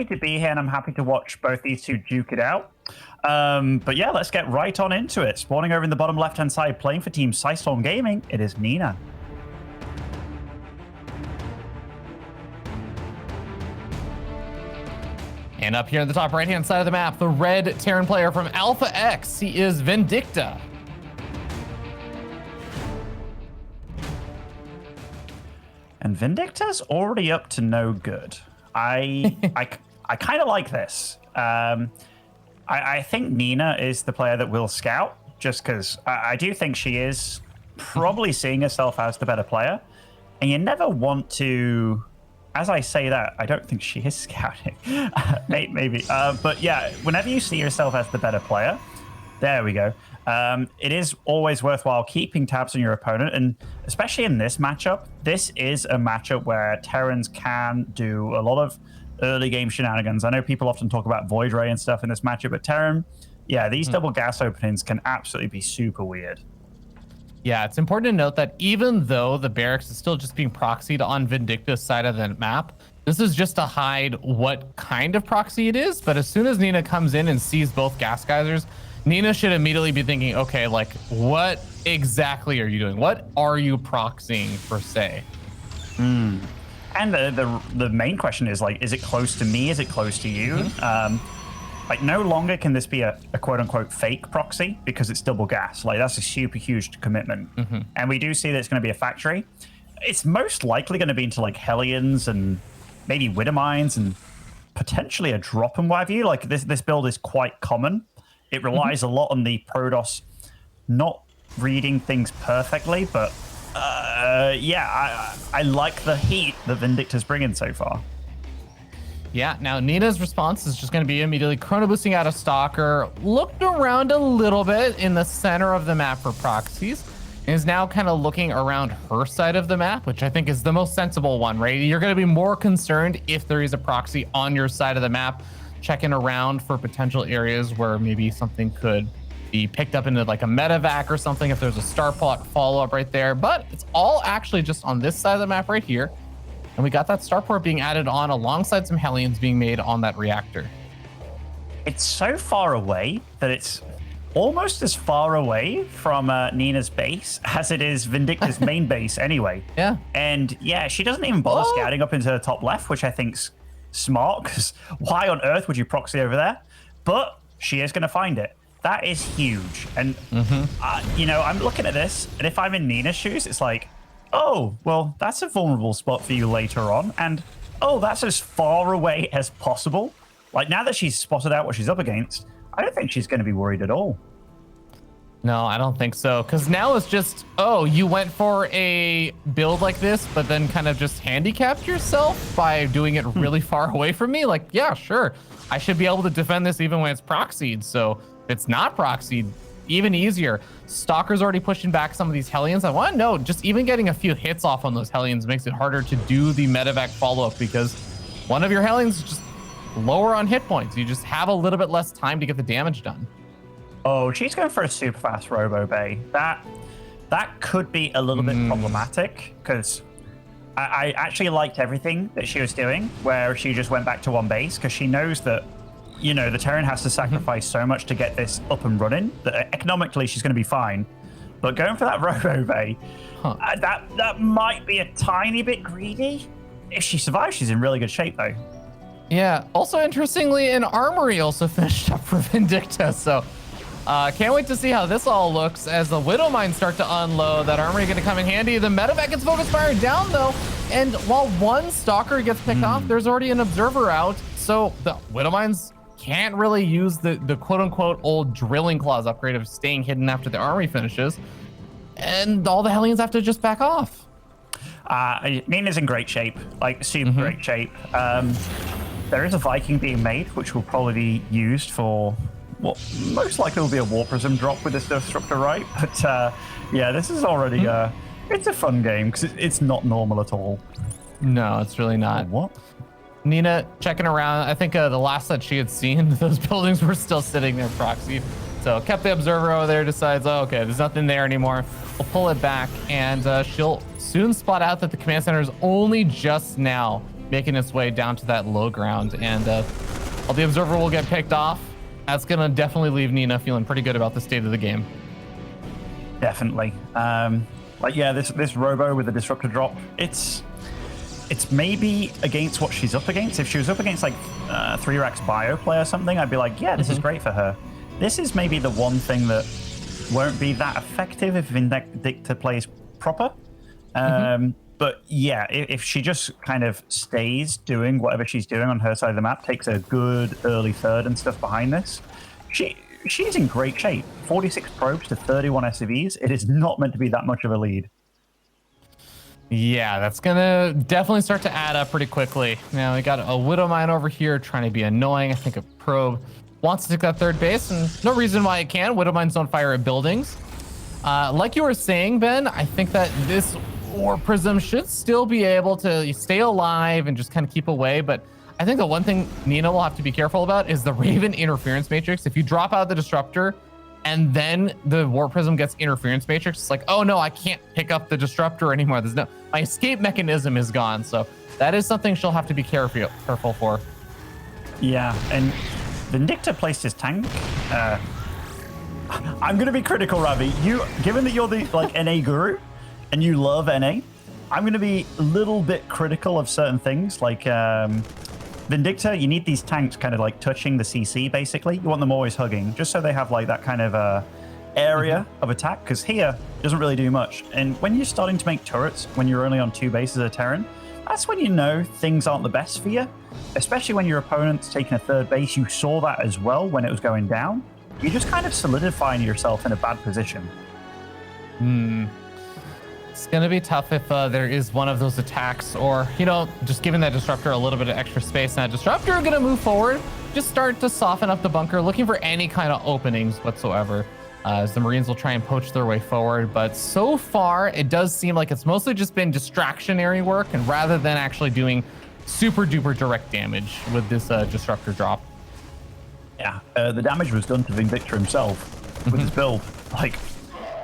happy to be here, and I'm happy to watch both these two duke it out. But yeah, let's get right on into it. Spawning over in the bottom left-hand side, playing for Team Psystorm Gaming, it is Nina. And up here in the top right-hand side of the map, the red Terran player from Alpha X, he is Vindicta. And Vindicta's already up to no good. I kind of like this. I think Nina is the player that will scout, just because I do think she is probably seeing herself as the better player. And you never want to... As I say that, I don't think she is scouting. Maybe. But yeah, whenever you see yourself as the better player, there we go. It is always worthwhile keeping tabs on your opponent. And especially in this matchup, this is a matchup where Terrans can do a lot of early game shenanigans. I know people often talk about Void Ray and stuff in this matchup, but Terran, yeah, these double gas openings can absolutely be super weird. Yeah, it's important to note that even though the barracks is still just being proxied on Vindicta's side of the map, this is just to hide what kind of proxy it is. But as soon as Nina comes in and sees both gas geysers, Nina should immediately be thinking, okay, like, what exactly are you doing? What are you proxying, per se? And the main question is, like, is it close to me? Is it close to you? Like, no longer can this be a quote-unquote fake proxy because it's double gas. Like, that's a super huge commitment. And we do see that it's going to be a factory. It's most likely going to be into, like, Hellions and maybe Widowmines and potentially a drop and what have you. Like, this build is quite common. It relies a lot on the Protoss not reading things perfectly, but yeah, I like the heat that Vindicta's bringing so far. Yeah, now Nina's response is just going to be immediately chrono boosting out a Stalker, looked around a little bit in the center of the map for proxies, and is now kind of looking around her side of the map, which I think is the most sensible one, right? You're going to be more concerned if there is a proxy on your side of the map, checking around for potential areas where maybe something could be picked up into like a medevac or something if there's a starport follow-up right there. But it's all actually just on this side of the map right here. And we got that starport being added on alongside some Hellions being made on that reactor. It's so far away that it's almost as far away from Nina's base as it is Vindicta's main base anyway. Yeah. And yeah, she doesn't even bother scouting up into the top left, which I think's smart, because why on earth would you proxy over there? But she is going to find it. That is huge. And, you know, I'm looking at this, and if I'm in Nina's shoes, it's like, oh, well, that's a vulnerable spot for you later on. And, oh, that's as far away as possible. Like, now that she's spotted out what she's up against, I don't think she's going to be worried at all. No, I don't think so. Because now it's just, oh, you went for a build like this, but then kind of just handicapped yourself by doing it really far away from me. Like, yeah, sure. I should be able to defend this even when it's proxied. So if it's not proxied, even easier. Stalker's already pushing back some of these Hellions. I want to know, just even getting a few hits off on those Hellions makes it harder to do the medevac follow-up because one of your Hellions is just lower on hit points. You just have a little bit less time to get the damage done. Oh, she's going for a super fast Robo Bay. That could be a little bit problematic because I actually liked everything that she was doing where she just went back to one base because she knows that, you know, the Terran has to sacrifice so much to get this up and running that economically she's going to be fine. But going for that Robo Bay, that might be a tiny bit greedy. If she survives, she's in really good shape though. Yeah. Also, interestingly, an armory also finished up for Vindicta. So can't wait to see how this all looks as the Widow Mines start to unload. That armory going to come in handy. The medevac gets focus fired down though. And while one Stalker gets picked off, there's already an Observer out. So the Widow Mines can't really use the quote-unquote old drilling clause upgrade of staying hidden after the armory finishes. And all the Hellions have to just back off. Nina's in great shape, like super great shape. There is a Viking being made, which will probably be used for what most likely will be a War Prism drop with this Disruptor, right? But yeah, this is already it's a fun game because it's not normal at all. No, it's really not. Oh, what? Nina checking around. I think the last that she had seen, those buildings were still sitting there proxied. So kept the Observer over there, decides, oh, okay, there's nothing there anymore. We'll pull it back, and she'll soon spot out that the command center is only just now making its way down to that low ground, and while the observer will get picked off, that's gonna definitely leave Nina feeling pretty good about the state of the game. Definitely. Like, yeah, this robo with the disruptor drop, it's maybe against what she's up against. If she was up against like 3-Rax bio play or something, I'd be like, yeah, this is great for her. This is maybe the one thing that won't be that effective if Vindicta plays proper. But yeah, if she just kind of stays doing whatever she's doing on her side of the map, takes a good early third and stuff behind this, she's in great shape. 46 probes to 31 SCVs. It is not meant to be that much of a lead. Yeah, that's gonna definitely start to add up pretty quickly. Now we got a Widow Mine over here trying to be annoying. I think a probe wants to take that third base, and no reason why it can. Widow Mines don't fire at buildings. Like you were saying, Ben, I think that this Warp Prism should still be able to stay alive and just kind of keep away, but I think the one thing Nina will have to be careful about is the Raven interference matrix. If you drop out the disruptor and then the Warp Prism gets interference matrix, it's like, oh no, I can't pick up the disruptor anymore. My escape mechanism is gone. So that is something she'll have to be careful for. Yeah, and Vindicta placed his tank. I'm going to be critical, Ravi. Given that you're the NA guru and you love NA, I'm going to be a little bit critical of certain things. Like Vindicta, you need these tanks kind of like touching the CC, basically. You want them always hugging, just so they have like that kind of area of attack, because here it doesn't really do much. And when you're starting to make turrets, when you're only on 2 bases of Terran, that's when you know things aren't the best for you, especially when your opponent's taking a 3rd base. You saw that as well when it was going down. You're just kind of solidifying yourself in a bad position. It's going to be tough if there is one of those attacks, or, just giving that disruptor a little bit of extra space. And that disruptor going to move forward, just start to soften up the bunker, looking for any kind of openings whatsoever, as the Marines will try and poach their way forward. But so far, it does seem like it's mostly just been distractionary work, and rather than actually doing super duper direct damage with this disruptor drop. Yeah, the damage was done to Vindicta himself with his build. Like,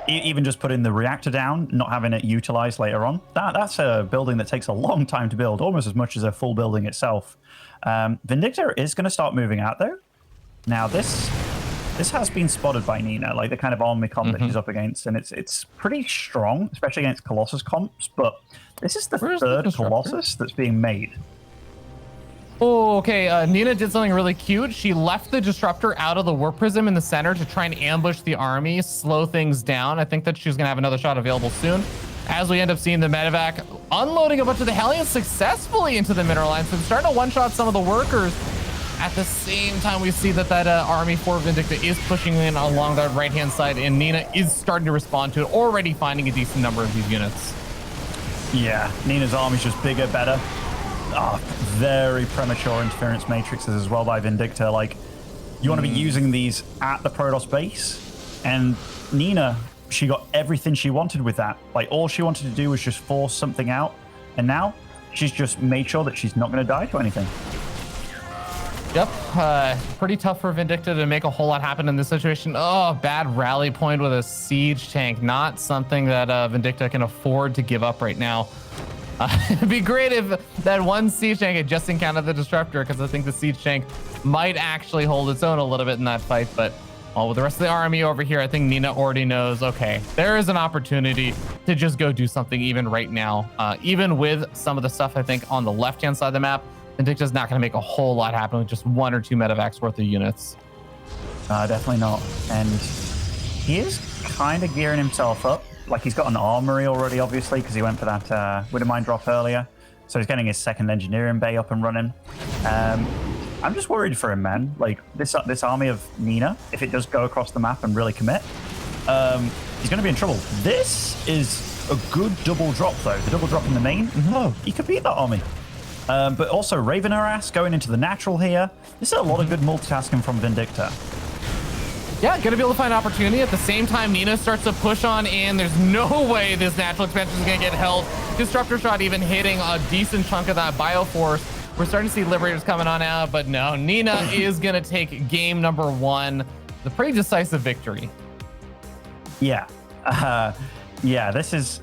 even just putting the reactor down, not having it utilized later on, that's a building that takes a long time to build, almost as much as a full building itself. Vindicta is going to start moving out, though. Now, this has been spotted by Nina, like the kind of army comp that she's up against, and it's pretty strong, especially against Colossus comps, but this is the third Colossus that's being made. Oh, okay. Nina did something really cute. She left the disruptor out of the Warp Prism in the center to try and ambush the army, slow things down. I think that she's going to have another shot available soon, as we end up seeing the medevac unloading a bunch of the Hellions successfully into the mineral line. So it's starting to one-shot some of the workers. At the same time, we see that army for Vindicta is pushing in along the right-hand side, and Nina is starting to respond to it, already finding a decent number of these units. Yeah, Nina's army's just bigger, better. Very premature interference matrices as well by Vindicta. Like, you want to be using these at the Protoss base, and Nina, she got everything she wanted with that. Like, all she wanted to do was just force something out, and now she's just made sure that she's not going to die to anything. Yep, pretty tough for Vindicta to make a whole lot happen in this situation. Oh, bad rally point with a siege tank. Not something that Vindicta can afford to give up right now. It'd be great if that one siege tank had just encountered the disruptor, because I think the siege tank might actually hold its own a little bit in that fight. But with the rest of the army over here, I think Nina already knows, okay, there is an opportunity to just go do something even right now. Even with some of the stuff, I think, on the left-hand side of the map, Vindicta's not going to make a whole lot happen with just 1 or 2 medevacs worth of units. Definitely not. And he is kind of gearing himself up. Like, he's got an armory already, obviously, because he went for that Widow Mine drop earlier. So he's getting his 2nd engineering bay up and running. I'm just worried for him, man. Like, this army of Nina, if it does go across the map and really commit, he's going to be in trouble. This is a good double drop, though. The double drop in the main. Oh, he could beat that army. But also Raven harass going into the natural here. This is a lot of good multitasking from Vindicta. Yeah, gonna be able to find opportunity. At the same time, Nina starts to push on in. There's no way this natural expansion is gonna get held. Disruptor shot even hitting a decent chunk of that Bioforce. We're starting to see Liberators coming on out, but no, Nina is gonna take game number 1. The pretty decisive victory. Yeah. Yeah, this is...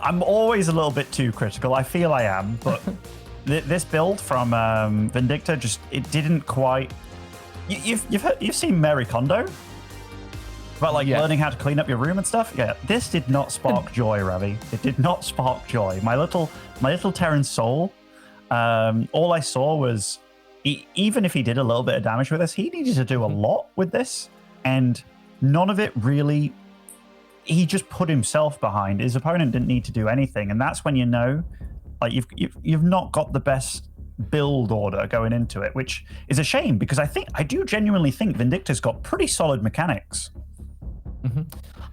I'm always a little bit too critical. I feel I am, but this build from Vindicta it didn't quite. You've seen Mary Kondo about like learning how to clean up your room and stuff. Yeah, this did not spark joy, Ravi. It did not spark joy. My little Terran soul. All I saw was even if he did a little bit of damage with this, he needed to do a lot with this, and none of it really. He just put himself behind. His opponent didn't need to do anything, and that's when you know, like you've not got the best build order going into it, which is a shame because I do genuinely think Vindicta's got pretty solid mechanics. Mm-hmm.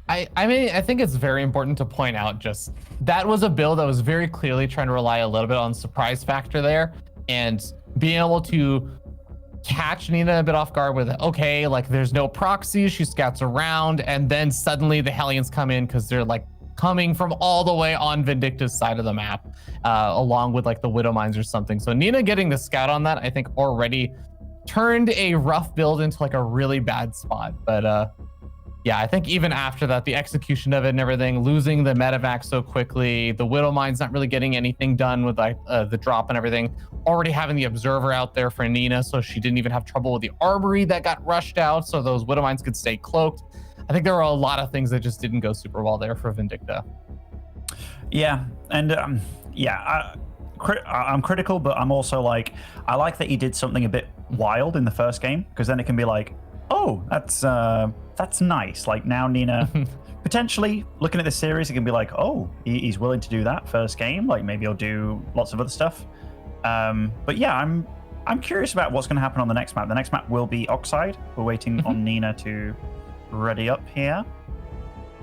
I mean, I think it's very important to point out just that was a build that was very clearly trying to rely a little bit on surprise factor there, and being able to catch Nina a bit off guard with, okay, like there's no proxies, she scouts around, and then suddenly the Hellions come in because they're like coming from all the way on Vindicta's side of the map, along with like the Widow Mines or something. So Nina getting the scout on that, I think already turned a rough build into like a really bad spot. But yeah, I think even after that, the execution of it and everything, losing the medevac so quickly, the Widow Mine's not really getting anything done with like the drop and everything, already having the Observer out there for Nina, so she didn't even have trouble with the Armory that got rushed out, so those Widow Mines could stay cloaked. I think there were a lot of things that just didn't go super well there for Vindicta. Yeah, and yeah, I'm critical, but I'm also like, I like that he did something a bit wild in the first game, because then it can be like, oh, that's nice. Like now Nina, potentially looking at this series, it can be like, oh, he's willing to do that first game. Like maybe he'll do lots of other stuff. But yeah, I'm curious about what's going to happen on the next map. The next map will be Oxide. We're waiting on Nina to ready up here.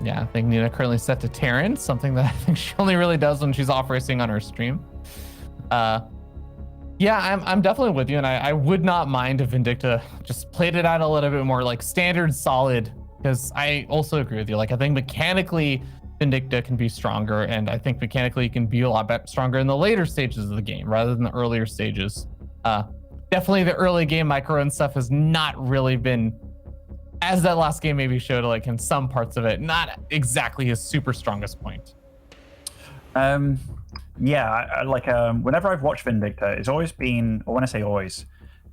Yeah, I think Nina currently set to Terran, something that I think she only really does when she's off racing on her stream. Yeah, I'm definitely with you, and I would not mind if Vindicta just played it out a little bit more like standard solid, because I also agree with you. Like I think mechanically Vindicta can be stronger, and I think mechanically it can be a lot stronger in the later stages of the game rather than the earlier stages. Definitely the early game micro and stuff has not really been, as that last game maybe showed, like in some parts of it, not exactly his super strongest point. Yeah, whenever I've watched Vindicta, it's always been, or when I say always,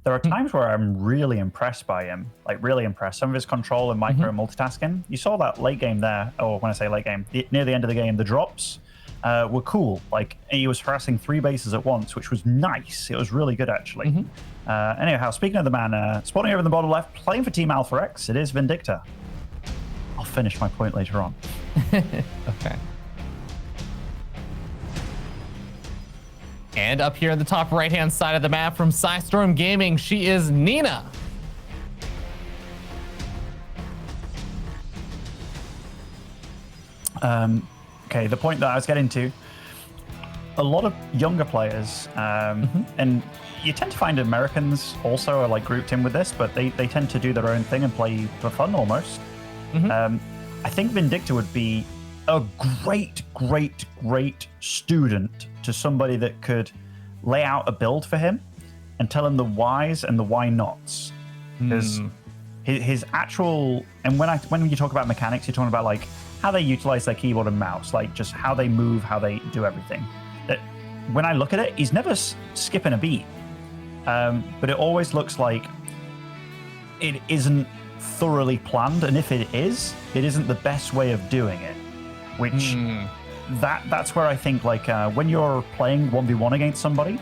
there are times where I'm really impressed by him, like really impressed. Some of his control and micro multitasking. You saw that late game there, or when I say late game, near the end of the game, the drops were cool. Like he was harassing 3 bases at once, which was nice. It was really good, actually. Anyhow, speaking of the man, spawning over in the bottom left, playing for Team Alpha X, it is Vindicta. I'll finish my point later on. Okay. And up here in the top right-hand side of the map from Psystorm Gaming, she is Nina. Okay, the point that I was getting to, a lot of younger players, and you tend to find Americans also are like grouped in with this, but they tend to do their own thing and play for fun almost. I think Vindicta would be a great student to somebody that could lay out a build for him and tell him the whys and the why nots. Because his actual, and when you talk about mechanics, you're talking about like how they utilize their keyboard and mouse, like just how they move, how they do everything. That when I look at it, he's never skipping a beat, but it always looks like it isn't thoroughly planned, and if it is, it isn't the best way of doing it. Which that's where I think like when you're playing 1v1 against somebody,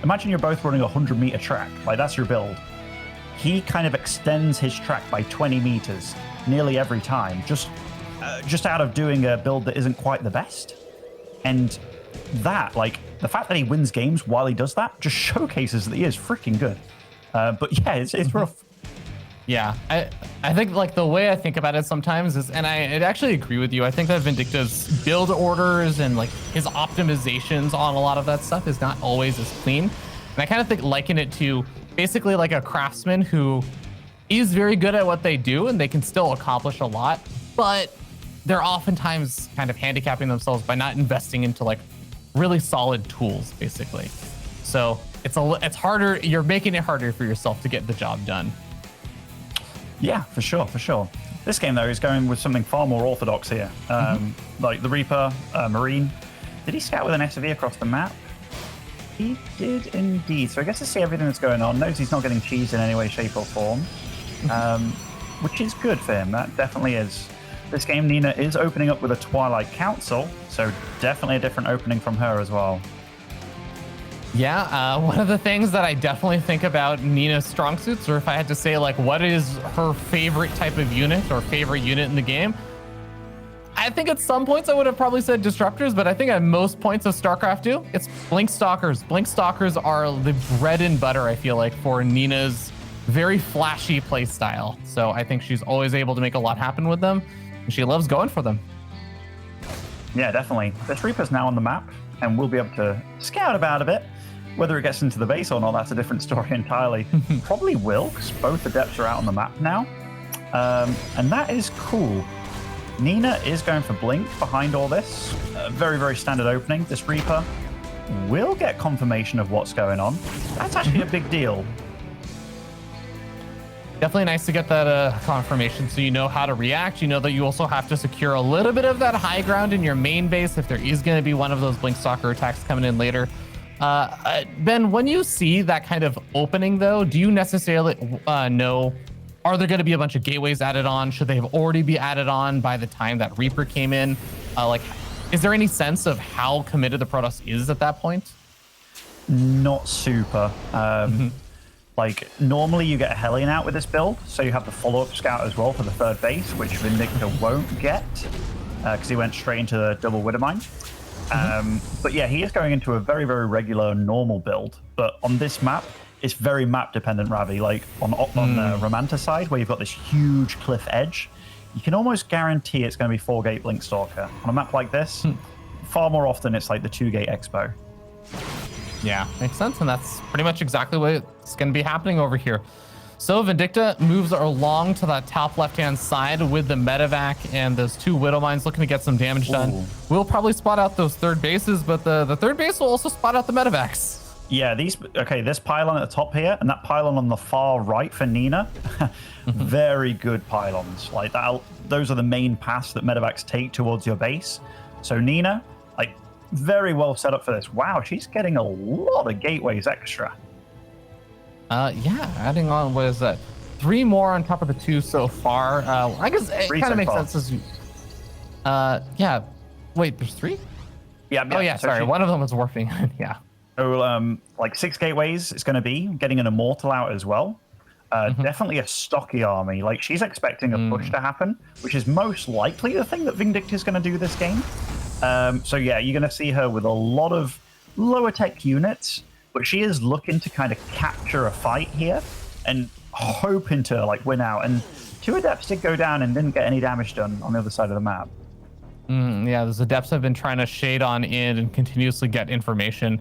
imagine you're both running a 100-meter track, like that's your build. He kind of extends his track by 20 meters nearly every time, just out of doing a build that isn't quite the best. And that, like the fact that he wins games while he does that, just showcases that he is freaking good. But yeah, it's rough. Yeah, I think like the way I think about it sometimes is, and I actually agree with you. I think that Vindicta's build orders and like his optimizations on a lot of that stuff is not always as clean. And I kind of liken it to basically like a craftsman who is very good at what they do and they can still accomplish a lot, but they're oftentimes kind of handicapping themselves by not investing into like really solid tools, basically. So it's harder. You're making it harder for yourself to get the job done. Yeah, for sure. This game, though, is going with something far more orthodox here. Like the Reaper, Marine. Did he scout with an SUV across the map? He did indeed. So I guess to see everything that's going on, knows he's not getting cheesed in any way, shape, or form, which is good for him. That definitely is. This game, Nina is opening up with a Twilight Council, so definitely a different opening from her as well. Yeah, one of the things that I definitely think about Nina's strong suits, or if I had to say, like, what is her favorite type of unit or favorite unit in the game, I think at some points I would have probably said Disruptors, but I think at most points of StarCraft 2, it's Blink Stalkers. Blink Stalkers are the bread and butter, I feel like, for Nina's very flashy play style. So I think she's always able to make a lot happen with them, and she loves going for them. Yeah, definitely. This Reaper's now on the map, and we'll be able to scout about a bit. Whether it gets into the base or not, that's a different story entirely. Probably will, because both adepts are out on the map now. And that is cool. Nina is going for Blink behind all this. Very, very standard opening. This Reaper will get confirmation of what's going on. That's actually a big deal. Definitely nice to get that confirmation so you know how to react. You know that you also have to secure a little bit of that high ground in your main base if there is going to be one of those Blink Stalker attacks coming in later. Ben, when you see that kind of opening, though, do you necessarily know, are there going to be a bunch of gateways added on? Should they have already be added on by the time that Reaper came in? Like, is there any sense of how committed the Protoss is at that point? Not super. Like, normally you get a Hellion out with this build, so you have the follow-up scout as well for the third base, which Vindicta won't get, because he went straight into the double Widowmine. But yeah, he is going into a very, very regular normal build. But on this map, it's very map dependent, Ravi. Like on the Romanta side, where you've got this huge cliff edge, you can almost guarantee it's going to be 4-gate Blink Stalker. On a map like this, far more often it's like the 2-gate Expo. Yeah, makes sense. And that's pretty much exactly what's going to be happening over here. So Vindicta moves along to that top left-hand side with the medevac and those 2 Widow Mines looking to get some damage done. We'll probably spot out those third bases, but the third base will also spot out the medevacs. Yeah, this pylon at the top here and that pylon on the far right for Nina, very good pylons. Like that, those are the main paths that medevacs take towards your base. So Nina, like, very well set up for this. Wow, she's getting a lot of gateways extra. Yeah, adding on, what is that? 3 more on top of the 2 so far. I guess it kind of makes sense as you... yeah. Wait, there's 3? Yeah. Oh, yeah, so sorry. One of them was warping. Yeah. So, like 6 gateways it's going to be, getting an Immortal out as well. Definitely a stocky army. Like, she's expecting a push to happen, which is most likely the thing that Vindicta is going to do this game. So, yeah, you're going to see her with a lot of lower tech units, but she is looking to kind of capture a fight here and hoping to like win out. And 2 adepts did go down and didn't get any damage done on the other side of the map. Yeah, those adepts have been trying to shade on in and continuously get information.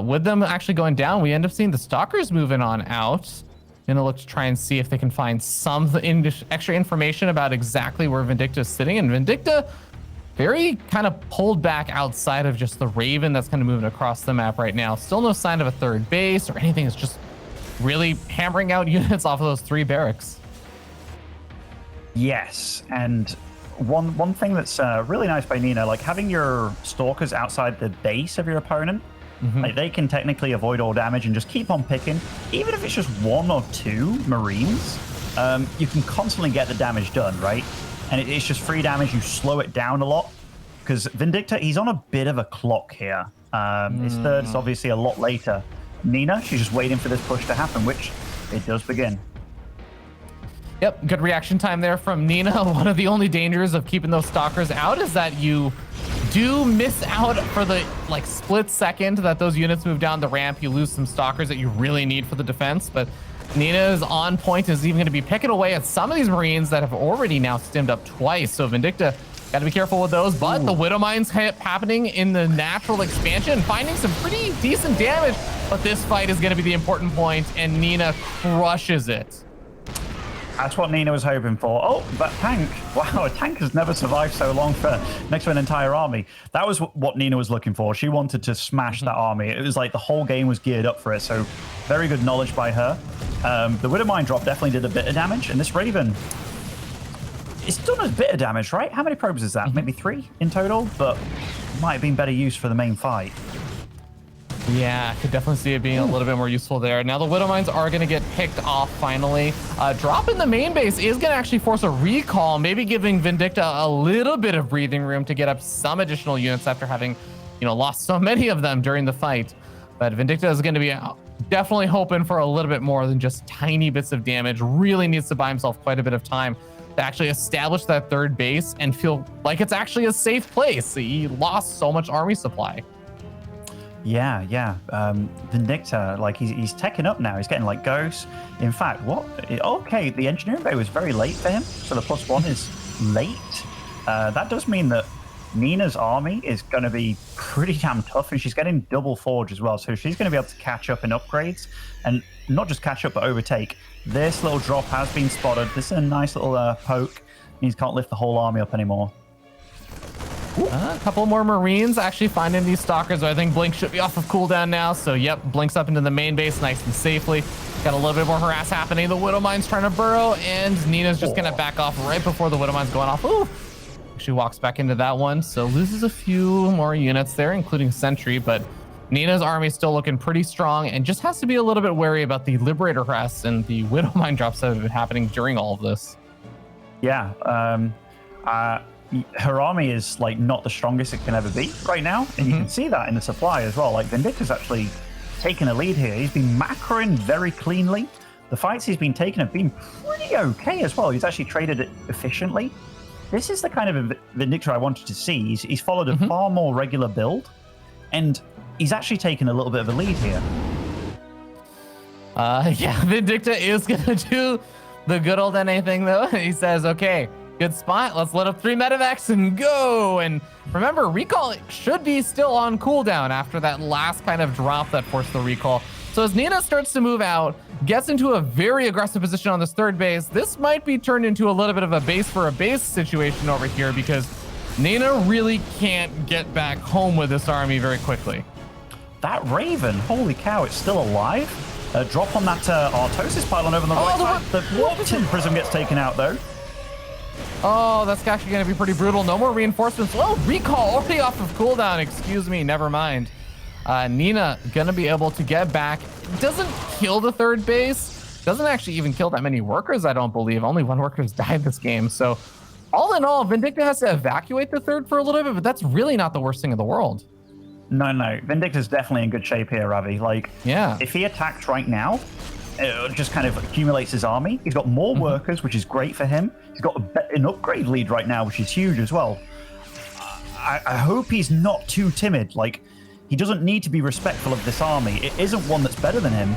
With them actually going down, we end up seeing the Stalkers moving on out. Gonna look to try and see if they can find some extra information about exactly where Vindicta is sitting. And Vindicta, very kind of pulled back outside of just the Raven that's kind of moving across the map right now. Still no sign of a third base or anything. It's just really hammering out units off of those 3 barracks. Yes, and one thing that's really nice by Nina, like having your Stalkers outside the base of your opponent, like they can technically avoid all damage and just keep on picking. Even if it's just 1 or 2 Marines, you can constantly get the damage done, right? And it's just free damage. You slow it down a lot because Vindicta, he's on a bit of a clock here. His third is obviously a lot later. Nina, she's just waiting for this push to happen, which it does begin. Yep, good reaction time there from Nina. One of the only dangers of keeping those Stalkers out is that you do miss out for the like split second that those units move down the ramp. You lose some Stalkers that you really need for the defense, but Nina is on point, is even going to be picking away at some of these Marines that have already now stimmed up twice. So Vindicta, got to be careful with those. But the Widow Mines happening in the natural expansion, finding some pretty decent damage. But this fight is going to be the important point, and Nina crushes it. That's what Nina was hoping for. Oh, that tank. Wow, a tank has never survived so long next to an entire army. That was what Nina was looking for. She wanted to smash that army. It was like the whole game was geared up for it. So very good knowledge by her. The Widowmine drop definitely did a bit of damage. And this Raven, it's done a bit of damage, right? How many probes is that? Maybe 3 in total, but might have been better used for the main fight. Yeah, I could definitely see it being a little bit more useful there. Now the Widow Mines are going to get picked off finally. Drop in the main base is going to actually force a recall, maybe giving Vindicta a little bit of breathing room to get up some additional units after having, lost so many of them during the fight. But Vindicta is going to be definitely hoping for a little bit more than just tiny bits of damage. Really needs to buy himself quite a bit of time to actually establish that third base and feel like it's actually a safe place. He lost so much army supply. Yeah. Vindicta, like he's teching up now. He's getting like ghosts. In fact, okay, the engineering bay was very late for him, so the +1 is late. That does mean that Nina's army is going to be pretty damn tough, and she's getting double forge as well, so she's going to be able to catch up in upgrades, and not just catch up but overtake. This little drop has been spotted. This is a nice little poke. He can't lift the whole army up anymore. A couple more Marines actually finding these Stalkers. I think Blink should be off of cooldown now. So, yep, Blink's up into the main base nice and safely. Got a little bit more harass happening. The Widow Mine's trying to burrow, and Nina's just going to back off right before the Widow Mine's going off. Ooh! She walks back into that one, so loses a few more units there, including Sentry, but Nina's army is still looking pretty strong and just has to be a little bit wary about the Liberator harass and the Widow Mine drops that have been happening during all of this. Yeah, her army is like not the strongest it can ever be right now, and you can see that in the supply as well. Like Vindicta's actually taken a lead here. He's been macroing very cleanly. The fights he's been taking have been pretty okay as well. He's actually traded it efficiently. This is the kind of Vindicta I wanted to see. He's followed a far more regular build, and he's actually taken a little bit of a lead here. Yeah, Vindicta is gonna do the good old NA thing though. He says, okay, good spot. Let's let up 3 medevacs and go. And remember, recall should be still on cooldown after that last kind of drop that forced the recall. So as Nina starts to move out, gets into a very aggressive position on this third base, this might be turned into a little bit of a base for a base situation over here because Nina really can't get back home with this army very quickly. That Raven, holy cow, it's still alive. Drop on that Artosis pylon over on the right side. The Warpton Prism gets taken out though. Oh, that's actually going to be pretty brutal. No more reinforcements. Oh, recall already off of cooldown. Excuse me, never mind. Nina going to be able to get back. Doesn't kill the third base. Doesn't actually even kill that many workers, I don't believe. Only 1 worker has died this game. So all in all, Vindicta has to evacuate the third for a little bit, but that's really not the worst thing in the world. No. Vindicta's definitely in good shape here, Ravi. Like, yeah, if he attacks right now, it just kind of accumulates his army. He's got more workers, which is great for him. He's got an upgrade lead right now, which is huge as well. I hope he's not too timid. Like, he doesn't need to be respectful of this army. It isn't one that's better than him.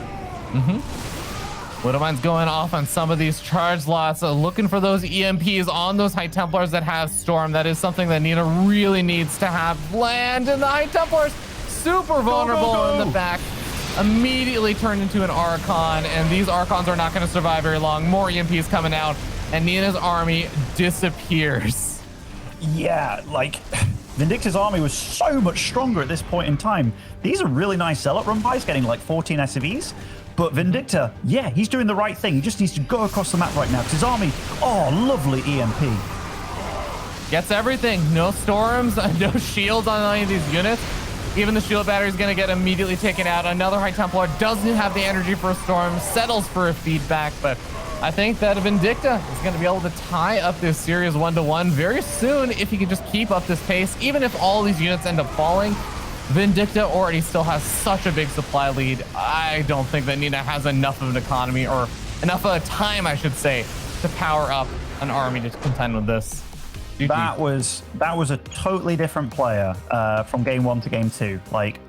Widow Mine's going off on some of these charge lots, looking for those EMPs on those High Templars that have Storm. That is something that Nina really needs to have land, and the High Templars super vulnerable in the back. Immediately turned into an Archon, and these Archons are not going to survive very long. More EMPs coming out, and Nina's army disappears. Yeah, like, Vindicta's army was so much stronger at this point in time. These are really nice Zealot run bys, getting like 14 SCVs. But Vindicta, yeah, he's doing the right thing. He just needs to go across the map right now because his army, oh, lovely EMP. Gets everything. No storms, no shields on any of these units. Even the shield battery is going to get immediately taken out. Another High Templar doesn't have the energy for a storm, settles for a feedback, but I think that Vindicta is going to be able to tie up this series 1-1 very soon if he can just keep up this pace. Even if all these units end up falling, Vindicta already still has such a big supply lead. I don't think that Nina has enough of an economy, or enough of a time, I should say, to power up an army to contend with this. That was a totally different player from game 1 to game 2. Like,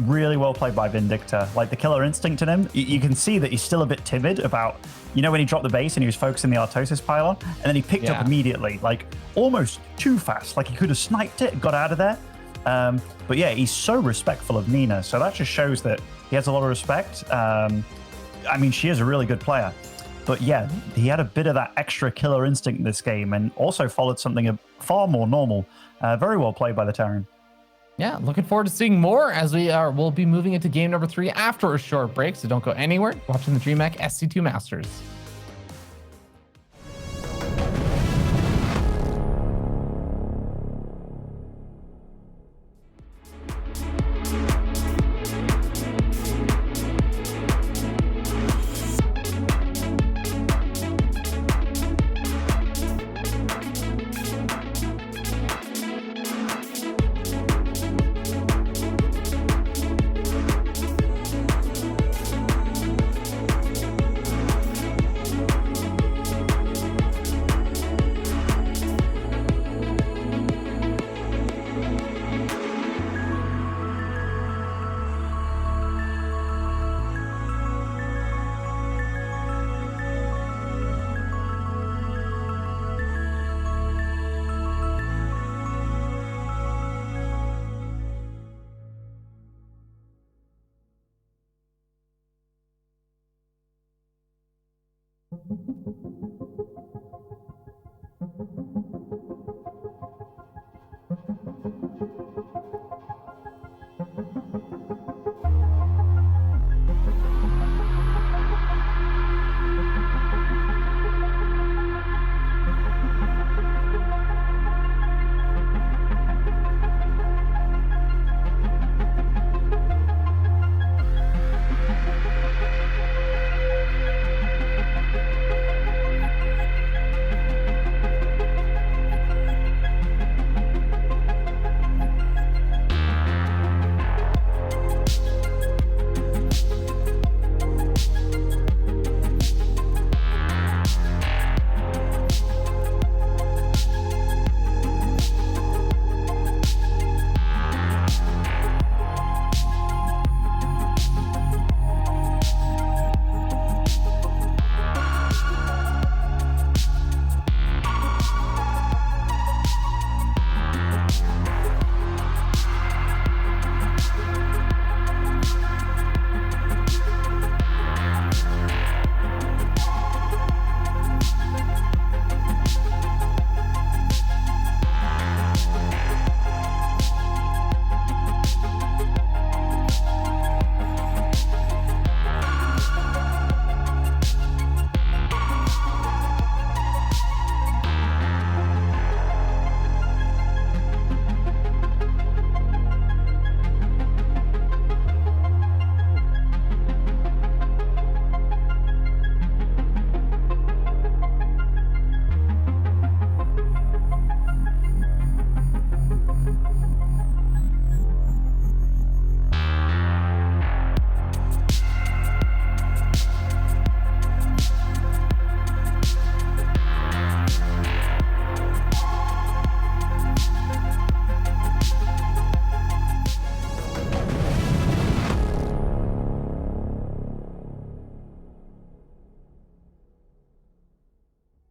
really well played by Vindicta. Like, the killer instinct in him, you can see that he's still a bit timid about, when he dropped the base and he was focusing the Artosis pylon, and then he picked up immediately, like almost too fast. Like, he could have sniped it, got out of there. But yeah, he's so respectful of Nina, so that just shows that he has a lot of respect. I mean, she is a really good player. But yeah, he had a bit of that extra killer instinct in this game, and also followed something far more normal. Very well played by the Terran. Yeah, looking forward to seeing more as we'll be moving into game number 3 after a short break, so don't go anywhere. Watching the DreamHack SC2 Masters.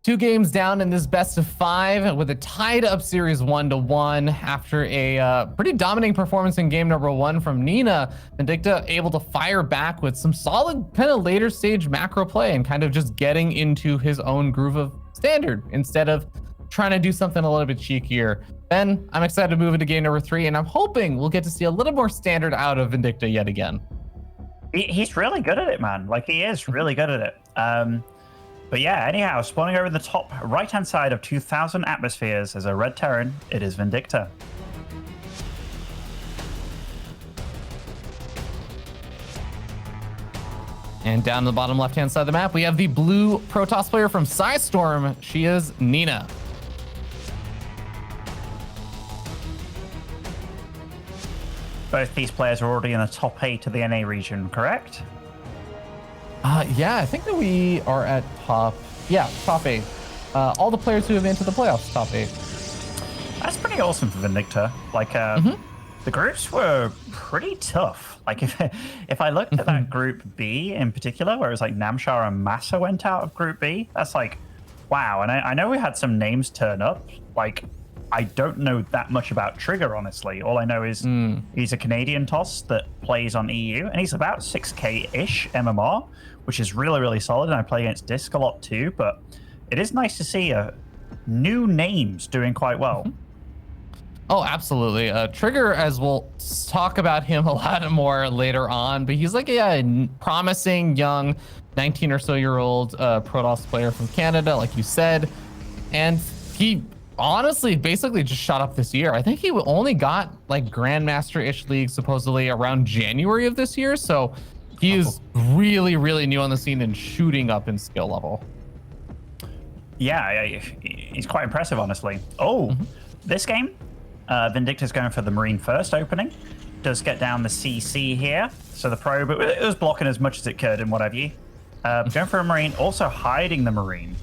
2 games down in this best of 5 with a tied up series 1-1 after a pretty dominating performance in game number 1 from Nina. Vindicta able to fire back with some solid kind of later stage macro play and kind of just getting into his own groove of standard instead of trying to do something a little bit cheekier. Then I'm excited to move into game number 3, and I'm hoping we'll get to see a little more standard out of Vindicta yet again. He's really good at it, man. Like, he is really good at it. But yeah, anyhow, spawning over the top right-hand side of 2,000 atmospheres as a red Terran, it is Vindicta. And down the bottom left-hand side of the map, we have the blue Protoss player from Psystorm. She is Nina. Both these players are already in the top 8 of the NA region, correct? Yeah, I think that we are at top 8. All the players who have entered the playoffs, top 8. That's pretty awesome for Vindicta. Like, the groups were pretty tough. Like, if I looked at that Group B in particular, where it was like Namshar and Massa went out of Group B, that's like, wow. And I know we had some names turn up. Like, I don't know that much about Trigger, honestly. All I know is he's a Canadian toss that plays on EU, and he's about 6k-ish MMR, which is really, really solid. And I play against Disc a lot too, but it is nice to see new names doing quite well. Oh, absolutely. Trigger, as we'll talk about him a lot more later on, but he's like a promising young 19 or so year old Protoss player from Canada, like you said. And he honestly basically just shot up this year. I think he only got like Grandmaster-ish league supposedly around January of this year. So he is really, really new on the scene and shooting up in skill level. Yeah, he's quite impressive, honestly. Oh, this game, Vindicta's going for the Marine first opening. Does get down the CC here. So the probe, it was blocking as much as it could and what have you. Going for a Marine, also hiding the Marine.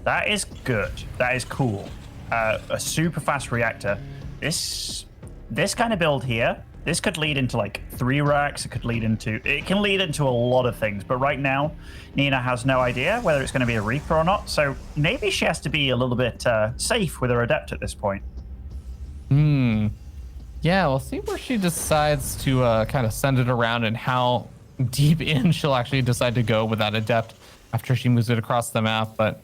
That is good. That is cool. A super fast reactor. This kind of build here, this could lead into like 3 racks. It can lead into a lot of things. But right now, Nina has no idea whether it's going to be a Reaper or not. So maybe she has to be a little bit safe with her Adept at this point. Yeah, we'll see where she decides to kind of send it around and how deep in she'll actually decide to go with that Adept after she moves it across the map. But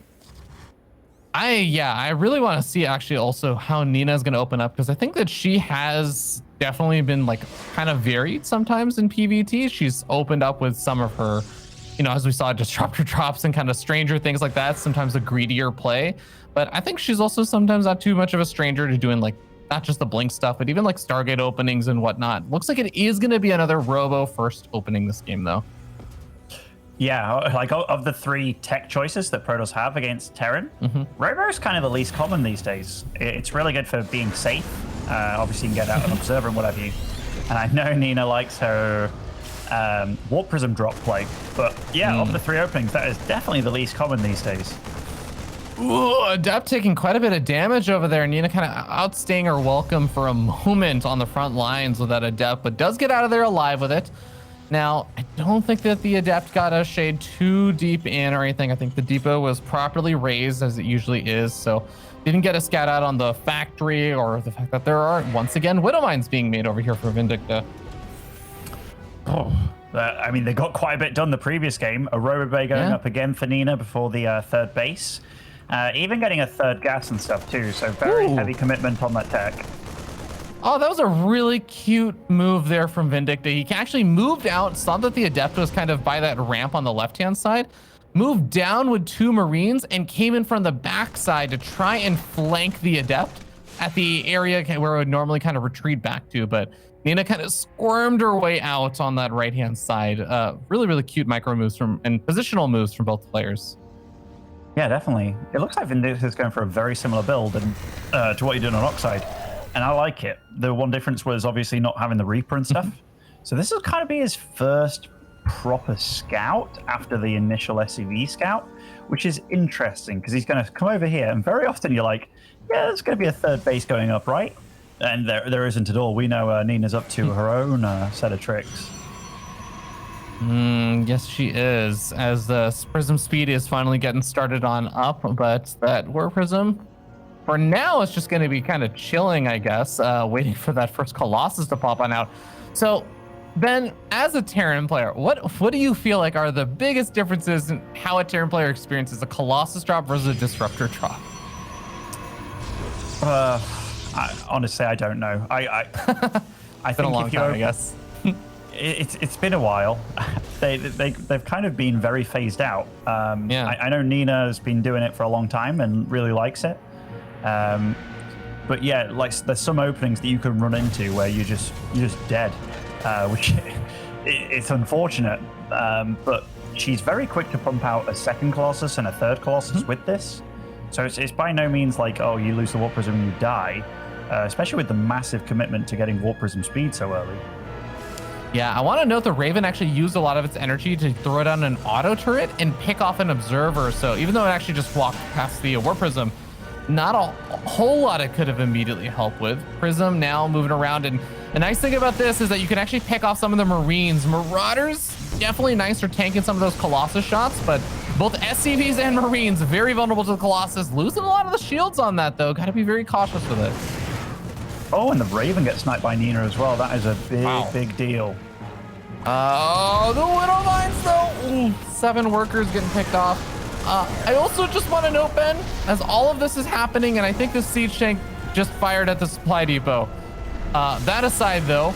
I really want to see actually also how Nina is going to open up, because I think that she has definitely been like kind of varied sometimes in PvT. She's opened up with some of her, you know, as we saw, disruptor drops and kind of stranger things like that, sometimes a greedier play. But I think she's also sometimes not too much of a stranger to doing like not just the blink stuff, but even like Stargate openings and whatnot. Looks like it is going to be another Robo first opening this game though. Yeah, like of the 3 tech choices that Protoss have against Terran, Robo is kind of the least common these days. It's really good for being safe. Obviously, you can get out and observe and what have you. And I know Nina likes her Warp Prism drop play, but yeah, of the 3 openings, that is definitely the least common these days. Ooh, Adept taking quite a bit of damage over there. Nina kind of outstaying her welcome for a moment on the front lines with that Adept, but does get out of there alive with it. Now, I don't think that the Adept got a shade too deep in or anything. I think the depot was properly raised as it usually is, so didn't get a scat out on the factory or the fact that there are, once again, Widow Mines being made over here for Vindicta. Oh, I mean, they got quite a bit done the previous game. A Robo Bay going up again for Nina before the 3rd base. Even getting a 3rd gas and stuff too, so very heavy commitment on that tech. Oh, that was a really cute move there from Vindicta. He actually moved out, saw that the Adept was kind of by that ramp on the left-hand side, moved down with 2 Marines, and came in from the backside to try and flank the Adept at the area where it would normally kind of retreat back to. But Nina kind of squirmed her way out on that right-hand side. Really, really cute micro moves and positional moves from both players. Yeah, definitely. It looks like Vindicta is going for a very similar build to what you're doing on Oxide. And I like it. The one difference was obviously not having the Reaper and stuff. So this will kind of be his first proper scout after the initial SCV scout, which is interesting because he's going to come over here. And very often you're like, yeah, there's going to be a 3rd base going up, right? And there isn't at all. We know Nina's up to her own set of tricks. Yes, she is, as the Prism speed is finally getting started on up, but that War Prism, for now, it's just going to be kind of chilling, I guess, waiting for that first Colossus to pop on out. So, Ben, as a Terran player, what do you feel like are the biggest differences in how a Terran player experiences a Colossus drop versus a Disruptor drop? Honestly, I don't know. I It's been a long time, I guess. It's been a while. They've kind of been very phased out. I know Nina has been doing it for a long time and really likes it. But yeah, like there's some openings that you can run into where you're just dead, which it's unfortunate. But she's very quick to pump out a 2nd Colossus and a 3rd Colossus with this. So it's by no means like, oh, you lose the Warp Prism and you die, especially with the massive commitment to getting Warp Prism speed so early. Yeah, I want to note the Raven actually used a lot of its energy to throw down an auto turret and pick off an observer. So even though it actually just walked past the Warp Prism, not a whole lot it could have immediately helped with. Prism now moving around, and the nice thing about this is that you can actually pick off some of the Marines. Marauders, definitely nice for tanking some of those Colossus shots, but both SCVs and Marines very vulnerable to the Colossus. Losing a lot of the shields on that though. Got to be very cautious with it. Oh, and the Raven gets sniped by Nina as well. That is a big deal. Oh, the Widow Mines though. Ooh, 7 workers getting picked off. I also just want to note, Ben, as all of this is happening, and I think the siege tank just fired at the supply depot. That aside, though,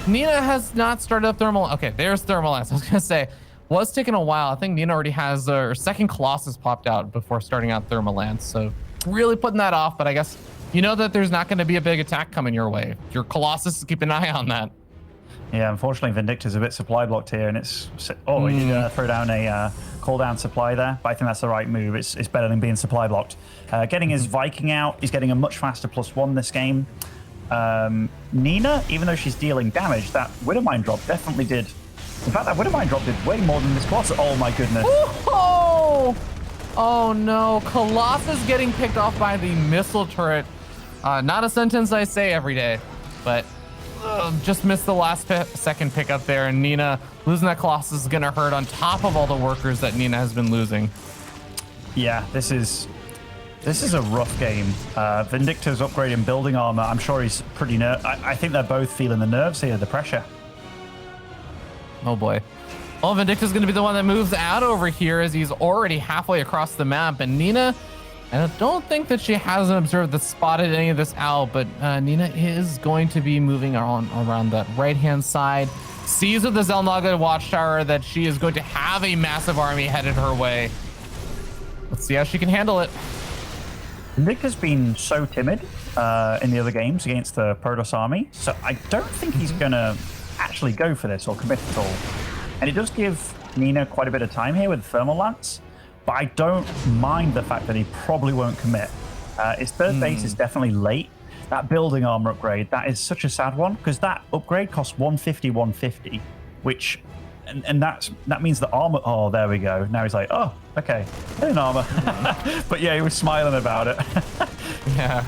Nina has not started up thermal. Okay, there's thermal lance. I was gonna say, was taking a while. I think Nina already has her 2nd Colossus popped out before starting out thermal lance. So really putting that off. But I guess you know that there's not going to be a big attack coming your way. Your Colossus, keep an eye on that. Yeah, unfortunately, Vindicta's a bit supply blocked here, and it's he did throw down a call down supply there, but I think that's the right move. It's better than being supply blocked. Getting his Viking out, he's getting a much faster +1 this game. Nina, even though she's dealing damage, that Widow Mine drop definitely did. In fact, that Widow Mine drop did way more than this Colossus. Oh my goodness. Oh no, Colossus getting picked off by the missile turret. Not a sentence I say every day, but just missed the last second pickup there, and Nina losing that Colossus is gonna hurt on top of all the workers that Nina has been losing. Yeah, this is a rough game. Vindicta's upgrading building armor. I'm sure he's pretty I think they're both feeling the nerves here, the pressure. Oh boy. Well, Vindicta's going to be the one that moves out over here as he's already halfway across the map. And Nina, I don't think that she hasn't observed that spotted any of this out, but Nina is going to be moving on around that right-hand side. Sees with the Xel'Naga Watchtower that she is going to have a massive army headed her way. Let's see how she can handle it. Vindicta's been so timid in the other games against the Protoss army, so I don't think he's going to actually go for this or commit at all. And it does give Nina quite a bit of time here with the Thermal Lance, but I don't mind the fact that he probably won't commit. His third base is definitely late. That building armor upgrade, that is such a sad one, because that upgrade costs 150, which, and that means the armor, oh, there we go. Now he's like, oh, okay, in armor. But yeah, he was smiling about it. Yeah.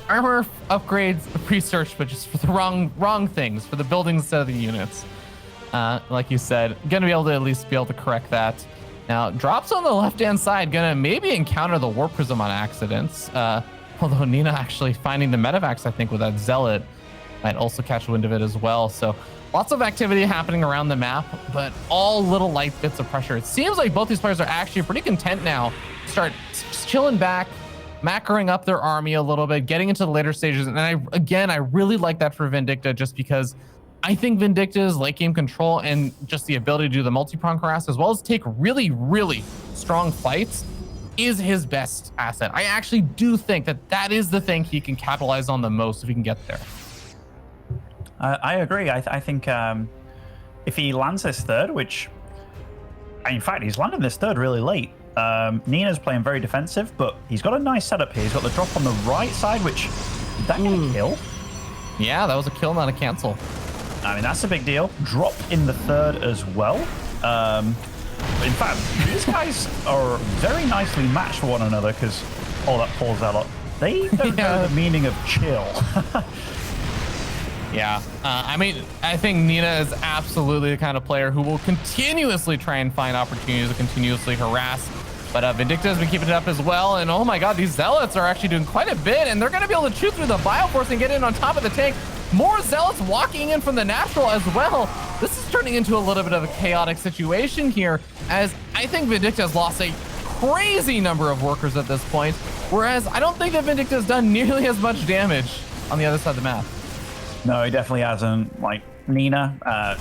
Armor upgrades research, but just for the wrong things, for the buildings instead of the units. Like you said, gonna be able to at least be able to correct that. Now, drops on the left-hand side, gonna maybe encounter the Warp Prism on accidents. Although Nina actually finding the Medivacs, I think, with that Zealot might also catch wind of it as well. So lots of activity happening around the map, but all little light bits of pressure. It seems like both these players are actually pretty content now. Start just chilling back, macroing up their army a little bit, getting into the later stages. And I really like that for Vindicta, just because I think Vindicta's late game control and just the ability to do the multi-prong harass, as well as take really, really strong fights, is his best asset. I actually do think that that is the thing he can capitalize on the most if he can get there. I agree. I think if he lands this third, which, in fact, he's landing this third really late. Nina's playing very defensive, but he's got a nice setup here. He's got the drop on the right side, which, did that get a kill? Yeah, that was a kill, not a cancel. I mean, that's a big deal. Drop in the third as well. In fact, these guys are very nicely matched for one another because, oh, that poor Zealot. They don't know the meaning of chill. Yeah, I mean, I think Nina is absolutely the kind of player who will continuously try and find opportunities to continuously harass. But Vindicta has been keeping it up as well. And oh my god, these Zealots are actually doing quite a bit. And they're going to be able to chew through the Bioforce and get in on top of the tank. More Zealots walking in from the natural as well. This is turning into a little bit of a chaotic situation here, as I think Vindicta has lost a crazy number of workers at this point. Whereas I don't think that Vindicta has done nearly as much damage on the other side of the map. No, he definitely hasn't. Like, Nina,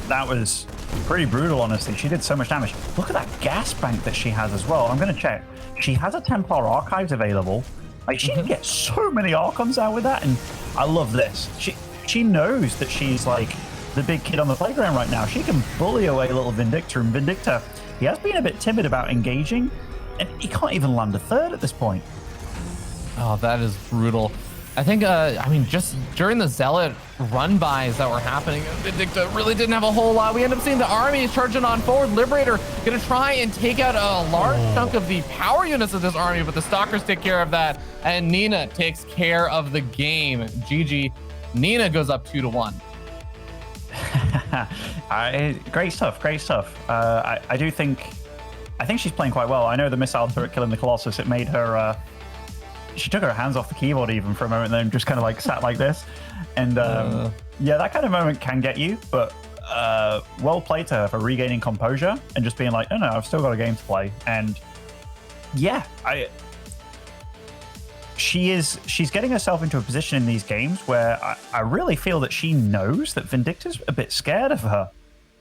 that was pretty brutal, honestly. She did so much damage. Look at that gas bank that she has as well. I'm going to check. She has a Templar Archives available. Like, she can get so many Archons out with that, and I love this. She knows that she's, like, the big kid on the playground right now. She can bully away little Vindicta, and Vindicta, he has been a bit timid about engaging, and he can't even land a third at this point. Oh, that is brutal. I think, I mean, just during the Zealot run-bys that were happening, Vindicta really didn't have a whole lot. We end up seeing the army charging on forward. Liberator going to try and take out a large chunk of the power units of this army, but the Stalkers take care of that, and Nina takes care of the game. GG. Nina goes up 2-1. Great stuff, great stuff. I think she's playing quite well. I know the missile turret killing the Colossus, it made her... she took her hands off the keyboard even for a moment, and then just kind of like sat like this. And yeah, that kind of moment can get you, but well played to her for regaining composure and just being like, oh no, I've still got a game to play. And yeah, she's getting herself into a position in these games where I really feel that she knows that Vindicta's a bit scared of her.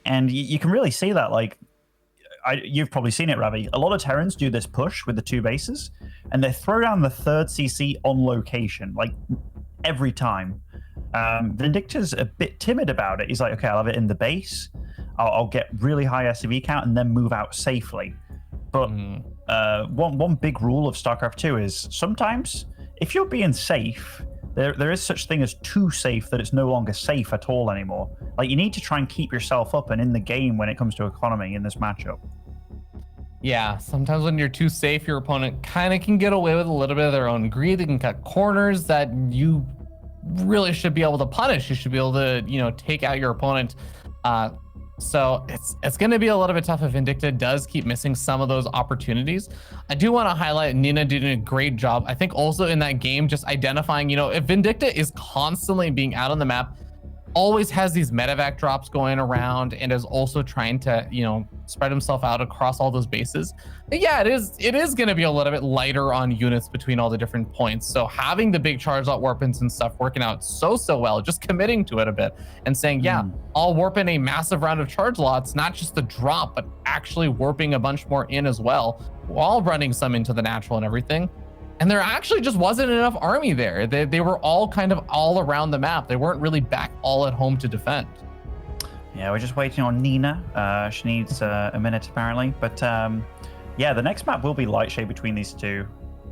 And you can really see that, like, you've probably seen it, Ravi. A lot of Terrans do this push with the two bases, and they throw down the third CC on location, like every time. Vindicta's a bit timid about it. He's like, okay, I'll have it in the base. I'll get really high SCV count and then move out safely. But one big rule of StarCraft 2 is sometimes if you're being safe, there is such thing as too safe that it's no longer safe at all anymore. Like, you need to try and keep yourself up and in the game when it comes to economy in this matchup. Yeah, sometimes when you're too safe, your opponent kind of can get away with a little bit of their own greed. They can cut corners that you really should be able to punish. You should be able to, you know, take out your opponent. So it's going to be a little bit tough if Vindicta does keep missing some of those opportunities. I do want to highlight Nina did a great job. I think also in that game, just identifying, you know, if Vindicta is constantly being out on the map, always has these medevac drops going around and is also trying to, spread himself out across all those bases. But yeah, it is going to be a little bit lighter on units between all the different points. So having the big charge out weapons and stuff working out so well, just committing to it a bit and saying, yeah, I'll warp in a massive round of charge lots, not just the drop, but actually warping a bunch more in as well, while running some into the natural and everything. And there actually just wasn't enough army there. They were all kind of all around the map. They weren't really back all at home to defend. Yeah, we're just waiting on Nina. She needs a minute apparently. But yeah, the next map will be light shade between these two.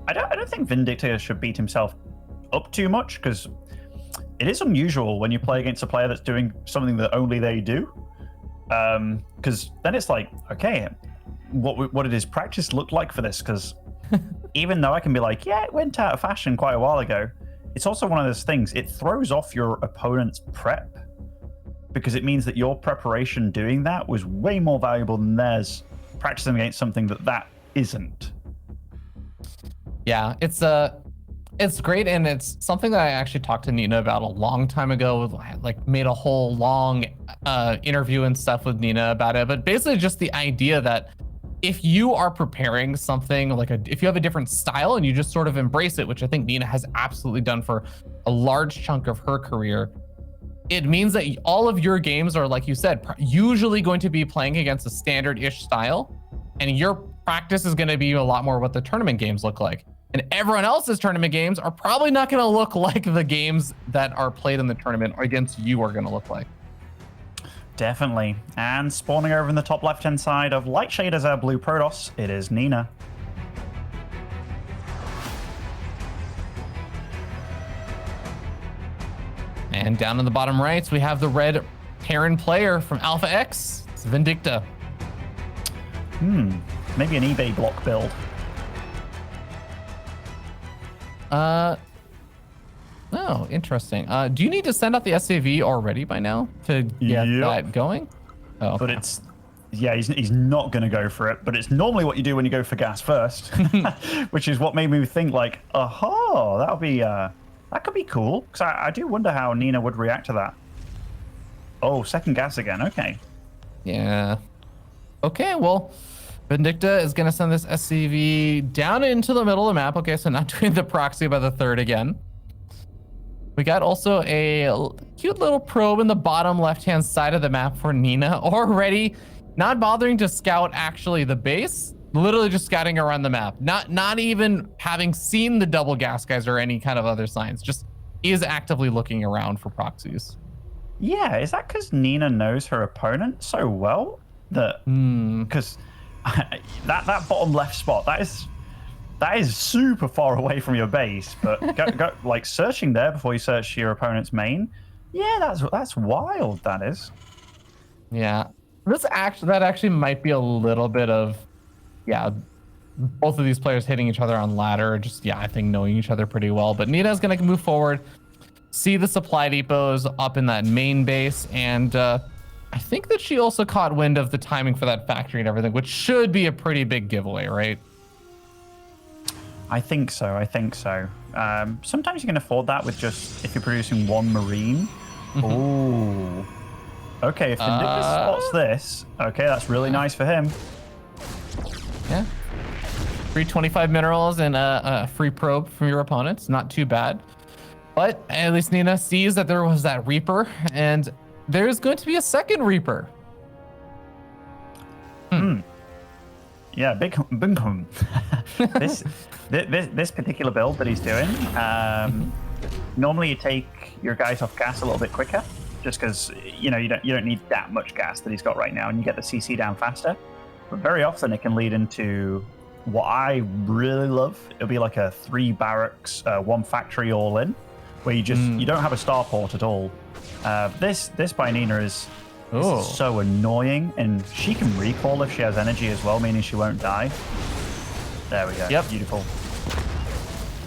I don't think Vindicta should beat himself up too much, because it is unusual when you play against a player that's doing something that only they do. Because then it's like, okay, what did his practice look like for this? Because even though I can be like, yeah, it went out of fashion quite a while ago, it's also one of those things, it throws off your opponent's prep, because it means that your preparation doing that was way more valuable than theirs practicing against something that isn't. Yeah, it's great, and it's something that I actually talked to Nina about a long time ago. Like, made a whole long interview and stuff with Nina about it, but basically just the idea that if you are preparing something if you have a different style and you just sort of embrace it, which I think Nina has absolutely done for a large chunk of her career, it means that all of your games are, like you said, usually going to be playing against a standard-ish style, and your practice is going to be a lot more what the tournament games look like. And everyone else's tournament games are probably not going to look like the games that are played in the tournament or against you are going to look like. Definitely. And spawning over in the top left-hand side of light shade as our blue Protoss, it is Nina. And down in the bottom right, we have the red Terran player from Alpha X. It's Vindicta. Maybe an eBay block build. Oh, interesting. Do you need to send out the SAV already by now to get that going? Oh, but it's, yeah, he's not going to go for it, but it's normally what you do when you go for gas first, which is what made me think like, aha, that'll be, that could be cool. Because I do wonder how Nina would react to that. Oh, second gas again. Okay. Yeah. Okay, well, Vindicta is going to send this SCV down into the middle of the map. Okay, so not doing the proxy by the third again. We got also a cute little probe in the bottom left-hand side of the map for Nina, already not bothering to scout actually the base, literally just scouting around the map. Not even having seen the double gas guys or any kind of other signs, just is actively looking around for proxies. Yeah, is that because Nina knows her opponent so well that, because that bottom left spot, that is super far away from your base, but go like searching there before you search your opponent's main. Yeah, that's wild. That is. Yeah, that actually might be a little bit of, both of these players hitting each other on ladder. Just I think knowing each other pretty well. But Nina's gonna move forward, see the supply depots up in that main base, and I think that she also caught wind of the timing for that factory and everything, which should be a pretty big giveaway, right? I think so. Sometimes you can afford that with just if you're producing one Marine. Ooh. Okay, if Vindicta spots this, okay, that's really nice for him. Yeah. Free 25 minerals and a free probe from your opponents. Not too bad. But at least Nina sees that there was that Reaper, and there's going to be a second Reaper. Yeah, big this particular build that he's doing, normally you take your guys off gas a little bit quicker, just because you don't need that much gas that he's got right now, and you get the CC down faster. But very often it can lead into what I really love. It'll be like a 3 barracks, 1 factory all in, where you don't have a starport at all. This by Nina is so annoying, and she can recall if she has energy as well, meaning she won't die. There we go. Yep. Beautiful.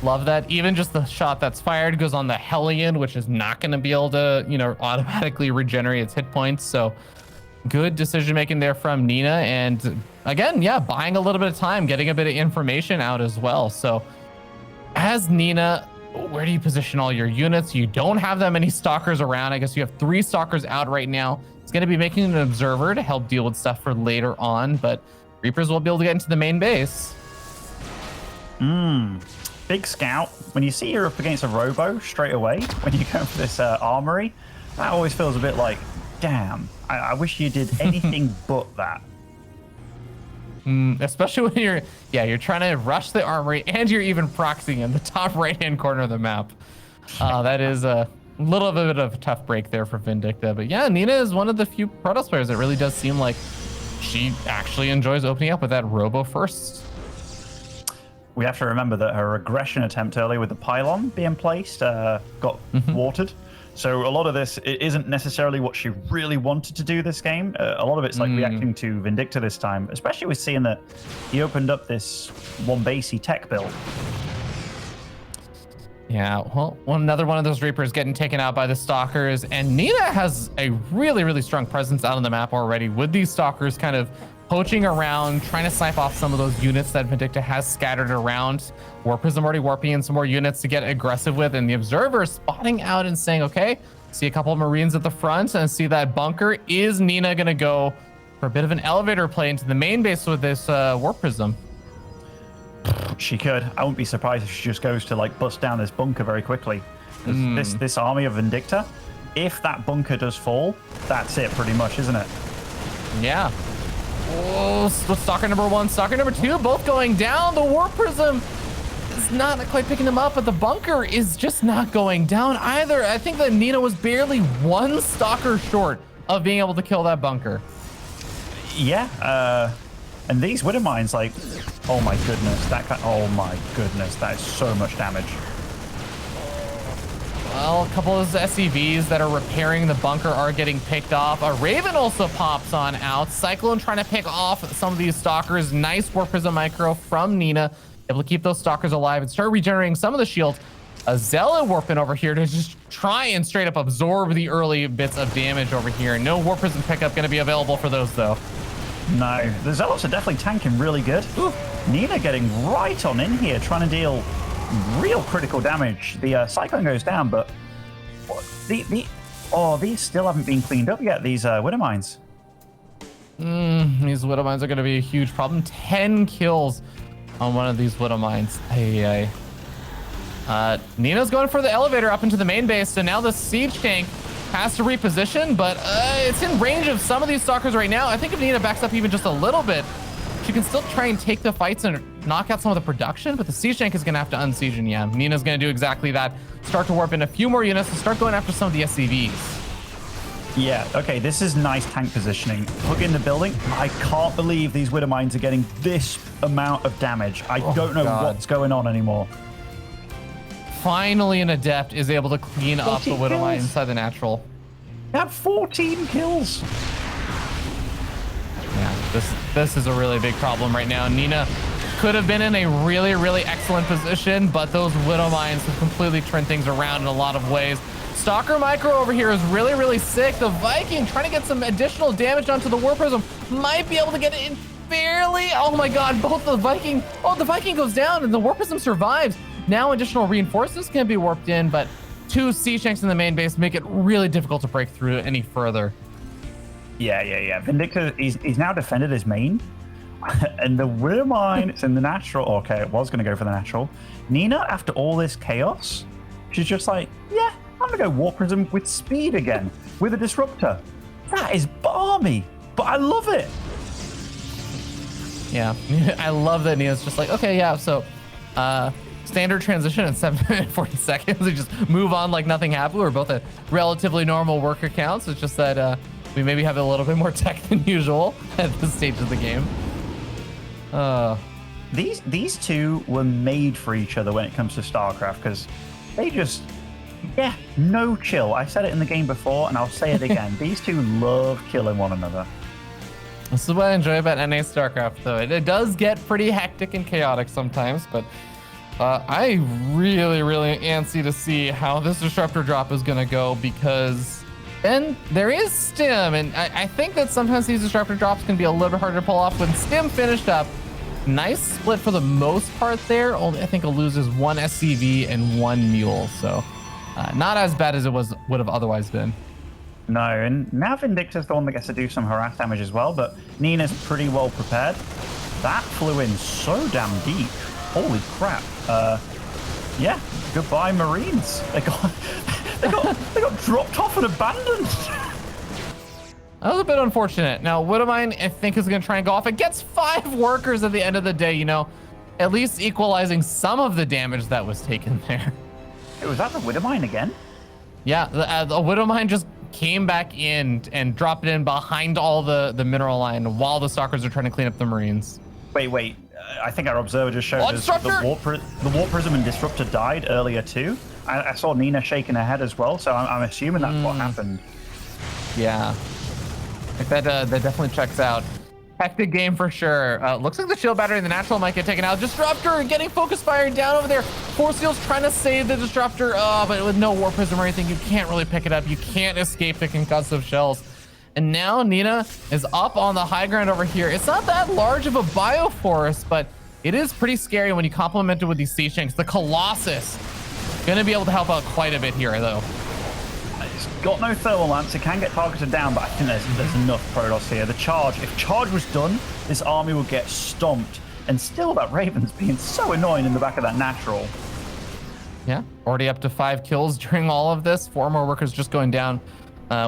Love that. Even just the shot that's fired goes on the Hellion, which is not going to be able to, automatically regenerate its hit points. So good decision making there from Nina. And again, buying a little bit of time, getting a bit of information out as well. So as Nina where do you position all your units? You don't have that many stalkers around. I guess you have 3 stalkers out right now. It's going to be making an observer to help deal with stuff for later on, but Reapers will be able to get into the main base. Big scout. When you see you're up against a robo straight away, when you go for this armory, that always feels a bit like, damn, I wish you did anything but that. Especially when you're trying to rush the armory and you're even proxying in the top right-hand corner of the map. That is a little bit of a tough break there for Vindicta. But yeah, Nina is one of the few Protoss players that really does seem like she actually enjoys opening up with that robo first. We have to remember that her aggression attempt earlier with the pylon being placed got watered. So a lot of this, it isn't necessarily what she really wanted to do this game. A lot of it's like reacting to Vindicta this time, especially with seeing that he opened up this one basey tech build. Yeah, well, another one of those Reapers getting taken out by the Stalkers, and Nina has a really, really strong presence out on the map already with these Stalkers kind of poaching around, trying to snipe off some of those units that Vindicta has scattered around. Warp Prism already warping in some more units to get aggressive with, and the Observer spotting out and saying, okay, see a couple of Marines at the front and see that bunker. Is Nina gonna go for a bit of an elevator play into the main base with this Warp Prism? She could. I wouldn't be surprised if she just goes to like bust down this bunker very quickly. This army of Vindicta, if that bunker does fall, that's it pretty much, isn't it? Yeah. Oh, Stalker number 1, Stalker number 2, both going down. The Warp Prism is not quite picking them up, but the bunker is just not going down either. I think that Nina was barely 1 Stalker short of being able to kill that bunker. Yeah, and these Widow Mines, like, oh my goodness, oh my goodness, that is so much damage. Well, a couple of those SCVs that are repairing the bunker are getting picked off. A Raven also pops on out. Cyclone trying to pick off some of these Stalkers. Nice Warp Prism micro from Nina. Able to keep those Stalkers alive and start regenerating some of the shields. A Zealot warping over here to just try and straight up absorb the early bits of damage over here. No Warp Prism pickup going to be available for those, though. No, the Zealots are definitely tanking really good. Ooh, Nina getting right on in here, trying to deal real critical damage. The Cyclone goes down, but these still haven't been cleaned up yet, these Widow Mines. These Widow Mines are going to be a huge problem. 10 kills on one of these Widow Mines. Nina's going for the elevator up into the main base, so now the Siege Tank has to reposition, but it's in range of some of these Stalkers right now. I think if Nina backs up even just a little bit, she can still try and take the fights and knock out some of the production, but the Siege Tank is going to have to unsiege, and yeah, Nina's going to do exactly that. Start to warp in a few more units and start going after some of the SCVs. Yeah, okay, this is nice tank positioning. Plug in the building. I can't believe these Widow Mines are getting this amount of damage. I don't know what's going on anymore. Finally, an Adept is able to clean up the Widow Mine inside the natural. They have 14 kills. Yeah, this is a really big problem right now. Nina could have been in a really, really excellent position, but those Widow Mines have completely turned things around in a lot of ways. Stalker Micro over here is really, really sick. The Viking trying to get some additional damage onto the Warp Prism. Might be able to get it in barely. Oh my god, both the Viking. Oh, the Viking goes down and the Warp Prism survives. Now additional reinforcements can be warped in, but 2 Siege Tanks in the main base make it really difficult to break through any further. Yeah. Vindicta, he's now defended his main. And the Widow Mine, it's in the natural. Okay, it was going to go for the natural. Nina, after all this chaos, she's just like, yeah, I'm going to go Warp Prism with speed again, with a Disruptor. That is balmy, but I love it. Yeah, I love that Nina's just like, okay, yeah, so standard transition in 7 minutes and 40 seconds. We just move on like nothing happened. We're both at relatively normal worker counts. It's just that we maybe have a little bit more tech than usual at this stage of the game. These two were made for each other when it comes to StarCraft, because they just, yeah, no chill. I said it in the game before, and I'll say it again. These two love killing one another. This is what I enjoy about NA StarCraft, though. It does get pretty hectic and chaotic sometimes, but I really, really antsy to see how this Disruptor drop is going to go, because then there is Stim, and I think that sometimes these Disruptor drops can be a little bit harder to pull off. When Stim finished up, Nice split for the most part there. Only I think it loses 1 SCV and 1 mule, so not as bad as it would have otherwise been. No, and now Vindicta's the one that gets to do some harass damage as well, but Nina's pretty well prepared. That flew in so damn deep. Holy crap. Yeah, goodbye Marines. They got dropped off and abandoned. That was a bit unfortunate. Now, Widowmine, I think, is going to try and go off. It gets 5 workers at the end of the day, you know, at least equalizing some of the damage that was taken there. Was that the Widowmine again? Yeah, the Widowmine just came back in and dropped it in behind all the mineral line while the Stalkers are trying to clean up the Marines. Wait. I think our observer just showed us the Warp Prism and Disruptor died earlier too. I saw Nina shaking her head as well, so I'm assuming that's what happened. Yeah. That definitely checks out. Hectic game for sure. Looks like the shield battery and the natural might get taken out. Disruptor getting focus fired down over there. Force Seal's trying to save the Disruptor, but with no War Prism or anything, you can't really pick it up. You can't escape the concussive shells. And now Nina is up on the high ground over here. It's not that large of a bioforest, but it is pretty scary when you complement it with these siege tanks. The Colossus gonna be able to help out quite a bit here, though. It's got no thermal lance. It can get targeted down, but I think there's enough Protoss here. The charge, if charge was done, this army would get stomped. And still, that Raven's being so annoying in the back of that natural. Yeah, already up to 5 kills during all of this. 4 more workers just going down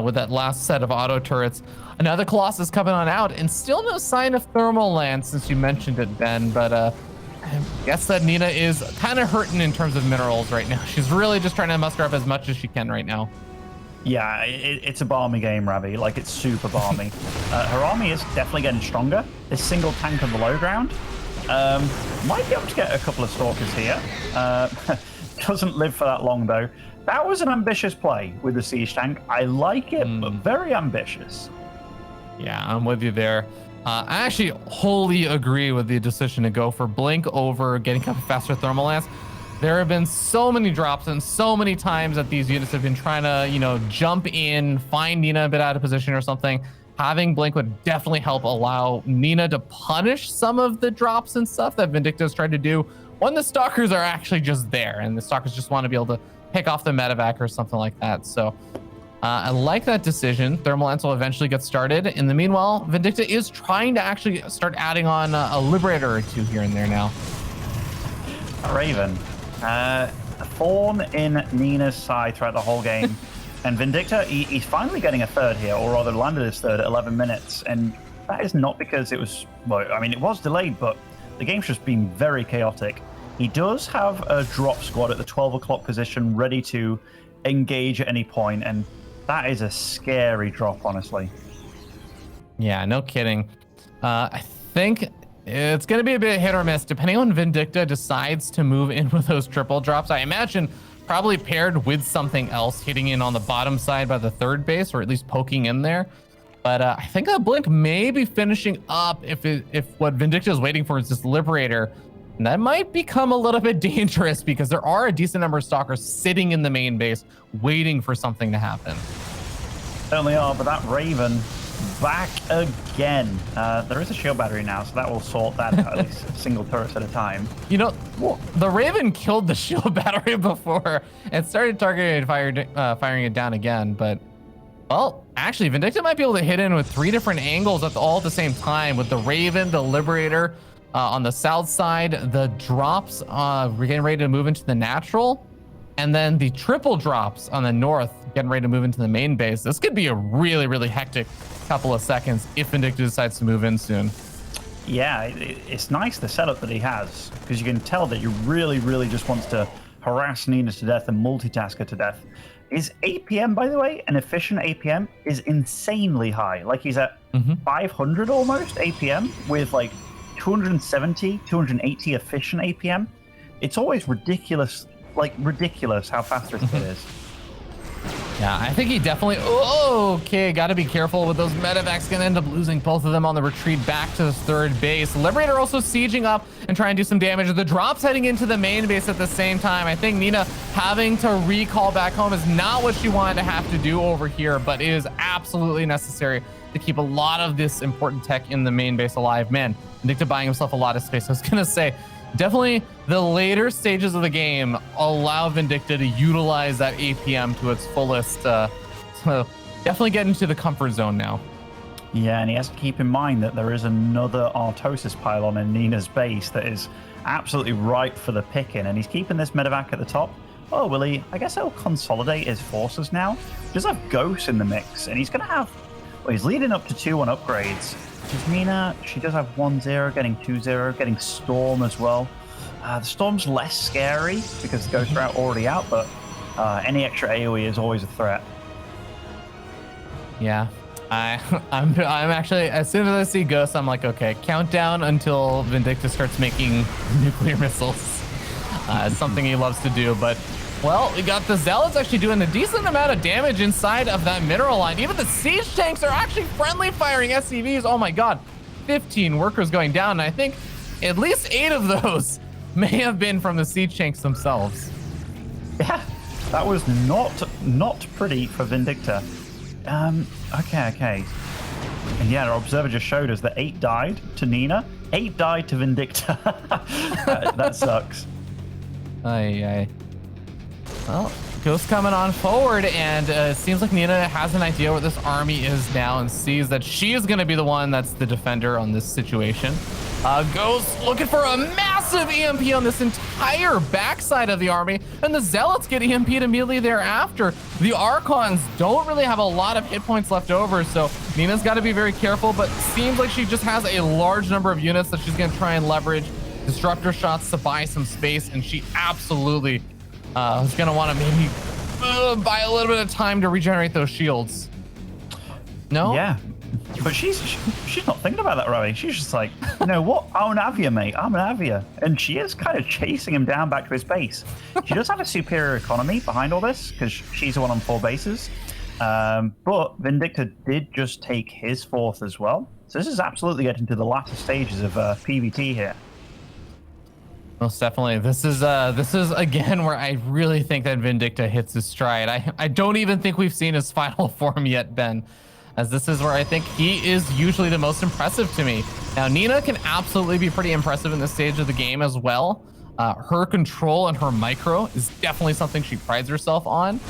with that last set of auto turrets. Another Colossus coming on out, and still no sign of thermal lance since you mentioned it, Ben. But I guess that Nina is kind of hurting in terms of minerals right now. She's really just trying to muster up as much as she can right now. Yeah, it's a balmy game, Ravi. Like, it's super balmy. Her army is definitely getting stronger. This single tank on the low ground might be able to get a couple of Stalkers here. Doesn't live for that long, though. That was an ambitious play with the siege tank. I like it, but very ambitious. Yeah, I'm with you there. I actually wholly agree with the decision to go for Blink over getting up a faster thermal lance. There have been so many drops and so many times that these units have been trying to, you know, jump in, find Nina a bit out of position or something. Having Blink would definitely help allow Nina to punish some of the drops and stuff that Vindicta's tried to do when the Stalkers are actually just there and the Stalkers just want to be able to pick off the medevac or something like that. So I like that decision. Thermal Lance will eventually get started. In the meanwhile, Vindicta is trying to actually start adding on a Liberator or 2 here and there now. Raven. A thorn in Nina's side throughout the whole game. And Vindicta, he's finally getting a third here, or rather landed his third at 11 minutes. And that is not because it was, well, I mean, it was delayed, but the game's just been very chaotic. He does have a drop squad at the 12 o'clock position ready to engage at any point, and that is a scary drop, honestly. Yeah, no kidding. I think it's going to be a bit hit or miss, depending on Vindicta decides to move in with those triple drops. I imagine probably paired with something else hitting in on the bottom side by the third base, or at least poking in there. But I think that Blink may be finishing up if what Vindicta is waiting for is this Liberator. And that might become a little bit dangerous because there are a decent number of Stalkers sitting in the main base waiting for something to happen. Certainly are, but that Raven back again. There is a shield battery now, so that will sort that out, at least single turrets at a time. You know, the Raven killed the shield battery before and started targeting and firing it down again. But, well, actually, Vindicta might be able to hit in with 3 different angles all at the same time with the Raven, the Liberator on the south side, the drops we're getting ready to move into the natural, and then the triple drops on the north getting ready to move into the main base. This could be a really, really hectic couple of seconds if Vindicta decides to move in soon. Yeah, it's nice the setup that he has, because you can tell that he really, really just wants to harass Nina to death and multitask her to death. His APM, by the way, an efficient APM, is insanely high. Like, he's at 500 almost APM with like 270, 280 efficient APM. It's always ridiculous, like ridiculous how fast this kid is. Yeah, I think he definitely... Oh, okay, got to be careful with those medevacs. Going to end up losing both of them on the retreat back to the third base. Liberator also sieging up and trying to do some damage. The drops heading into the main base at the same time. I think Nina having to recall back home is not what she wanted to have to do over here, but it is absolutely necessary to keep a lot of this important tech in the main base alive. Man, Vindicta buying himself a lot of space. I was gonna say, definitely the later stages of the game allow Vindicta to utilize that APM to its fullest. So definitely get into the comfort zone now. Yeah, and he has to keep in mind that there is another Artosis pylon in Nina's base that is absolutely ripe for the picking, and he's keeping this medevac at the top. Oh, will he? I guess he'll consolidate his forces now. He does have Ghosts in the mix, and he's going to have... Well, he's leading up to 2 on upgrades. Because Nina, she does have 1-0, getting 2-0, getting Storm as well. The Storm's less scary because the Ghosts are already out, but any extra AoE is always a threat. Yeah. I'm actually, as soon as I see Ghosts, I'm like, okay, countdown until Vindicta starts making nuclear missiles. It's something he loves to do, but, well, we got the Zealots actually doing a decent amount of damage inside of that mineral line. Even the siege tanks are actually friendly firing SCVs. Oh my god, 15 workers going down, and I think at least 8 of those may have been from the siege tanks themselves. Yeah, that was not pretty for Vindicta. Okay. And yeah, our observer just showed us that 8 died to Nina, 8 died to Vindicta. That sucks. Aye. Well, Ghost coming on forward, and it seems like Nina has an idea where this army is now and sees that she is going to be the one that's the defender on this situation. Ghost looking for a massive EMP on this entire backside of the army, and the Zealots get EMP'd immediately thereafter. The Archons don't really have a lot of hit points left over, so Nina's got to be very careful, but seems like she just has a large number of units that she's going to try and leverage disruptor shots to buy some space, and she absolutely is going to want to maybe buy a little bit of time to regenerate those shields. No? Yeah. But she's not thinking about that, Robbie. She's just like, you know what? I'm gonna have you, mate. I'm gonna have you. And she is kind of chasing him down back to his base. She does have a superior economy behind all this because she's the one on 4 bases. But Vindicta did just take his 4th as well. So this is absolutely getting to the latter stages of PvT here. Most definitely. This is again where I really think that Vindicta hits his stride. I don't even think we've seen his final form yet, Ben, as this is where I think he is usually the most impressive to me. Now, Nina can absolutely be pretty impressive in this stage of the game as well. Her control and her micro is definitely something she prides herself on.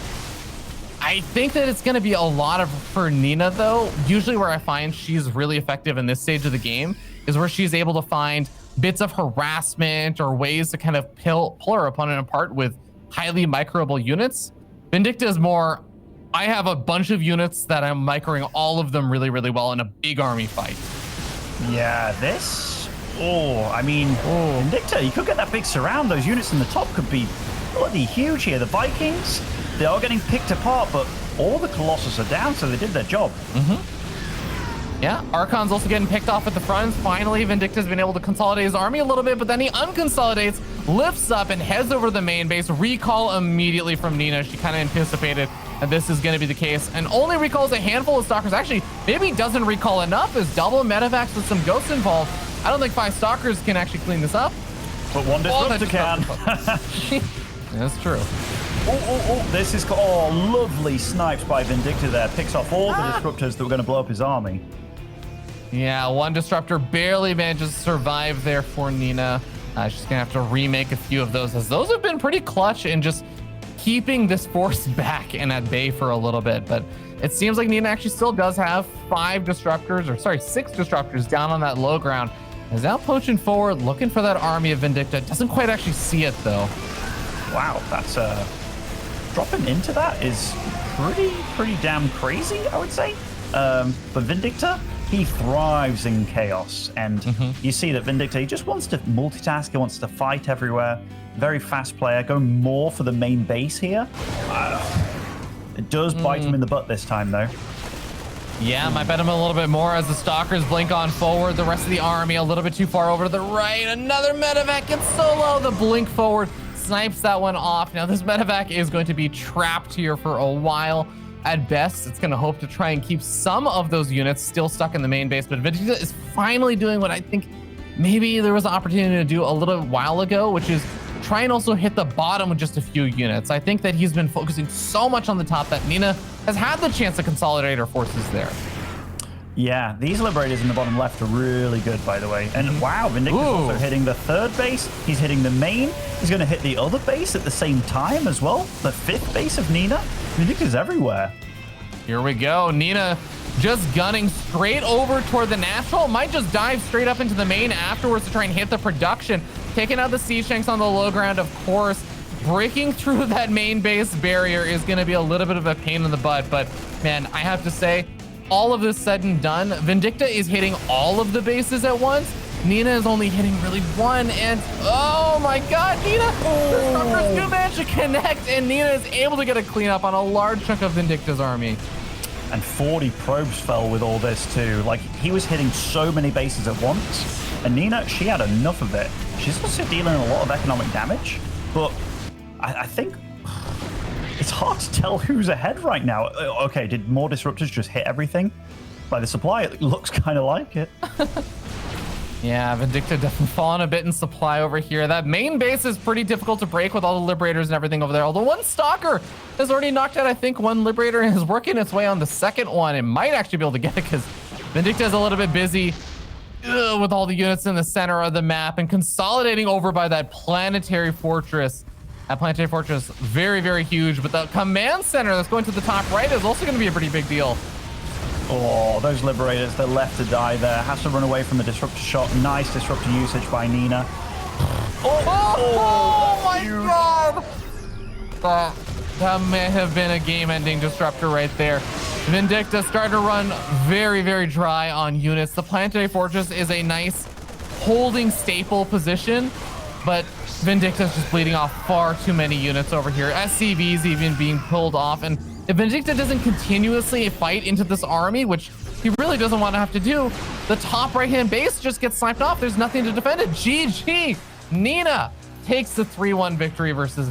I think that it's going to be a lot for Nina, though. Usually where I find she's really effective in this stage of the game is where she's able to find bits of harassment or ways to kind of pull her opponent apart with highly microable units. Vindicta is more, I have a bunch of units that I'm microing all of them really, really well in a big army fight. Yeah, this... Oh, I mean, Vindicta, you could get that big surround. Those units in the top could be bloody huge here. The Vikings, they are getting picked apart, but all the Colossus are down, so they did their job. Yeah, Archon's also getting picked off at the front. Finally, Vindicta's been able to consolidate his army a little bit, but then he unconsolidates, lifts up, and heads over to the main base. Recall immediately from Nina. She kind of anticipated that this is going to be the case, and only recalls a handful of Stalkers. Actually, maybe doesn't recall enough as double medevacs with some Ghosts involved. I don't think 5 Stalkers can actually clean this up. But one Disruptor can. That's true. This is... Oh, lovely snipes by Vindicta there. Picks off all the Disruptors that were going to blow up his army. Yeah, 1 Disruptor barely manages to survive there for Nina. She's going to have to remake a few of those, as those have been pretty clutch in just keeping this force back and at bay for a little bit. But it seems like Nina actually still does have 6 Disruptors down on that low ground. Is now poaching forward, looking for that army of Vindicta. Doesn't quite actually see it, though. Wow, that's... dropping into that is pretty damn crazy, I would say. But Vindicta, he thrives in chaos, and you see that Vindicta, he just wants to multitask, he wants to fight everywhere. Very fast player, going more for the main base here. It does bite him in the butt this time, though. Yeah, might bet him a little bit more as the Stalkers blink on forward. The rest of the army a little bit too far over to the right. Another medevac gets so low, the blink forward snipes that one off. Now, this medevac is going to be trapped here for a while. At best, it's going to hope to try and keep some of those units still stuck in the main base, but Vindicta is finally doing what I think maybe there was an opportunity to do a little while ago, which is try and also hit the bottom with just a few units. I think that he's been focusing so much on the top that Nina has had the chance to consolidate her forces there. Yeah, these Liberators in the bottom left are really good, by the way. And wow, Vindicta's also hitting the 3rd base. He's hitting the main. He's going to hit the other base at the same time as well. The 5th base of Nina. Vindicta's everywhere. Here we go. Nina just gunning straight over toward the natural. Might just dive straight up into the main afterwards to try and hit the production. Taking out the Sea Shanks on the low ground, of course. Breaking through that main base barrier is going to be a little bit of a pain in the butt. But man, I have to say, all of this said and done, Vindicta is hitting all of the bases at once. Nina is only hitting really one, and oh my god, Nina! The Stalkers do manage to connect, and Nina is able to get a cleanup on a large chunk of Vindicta's army. And 40 probes fell with all this too. Like, he was hitting so many bases at once. And Nina, she had enough of it. She's also dealing a lot of economic damage, but I think it's hard to tell who's ahead right now. Okay, did more disruptors just hit everything? By the supply, it looks kind of like it. Yeah, Vindicta definitely falling a bit in supply over here. That main base is pretty difficult to break with all the Liberators and everything over there. Although one Stalker has already knocked out, I think, one Liberator and is working its way on the 2nd one. It might actually be able to get it because Vindicta is a little bit busy with all the units in the center of the map and consolidating over by that planetary fortress. That planetary fortress, very, very huge, but the command center that's going to the top right is also going to be a pretty big deal. Oh, those Liberators, they're left to die there. Has to run away from the Disruptor shot. Nice Disruptor usage by Nina. Oh my god! That may have been a game-ending Disruptor right there. Vindicta starting to run very, very dry on units. The planetary fortress is a nice holding staple position, but Vindicta's just bleeding off far too many units over here. SCV's even being pulled off, and if Vindicta doesn't continuously fight into this army, which he really doesn't want to have to do, the top right-hand base just gets sniped off. There's nothing to defend it. GG! Nina takes the 3-1 victory versus Vindicta.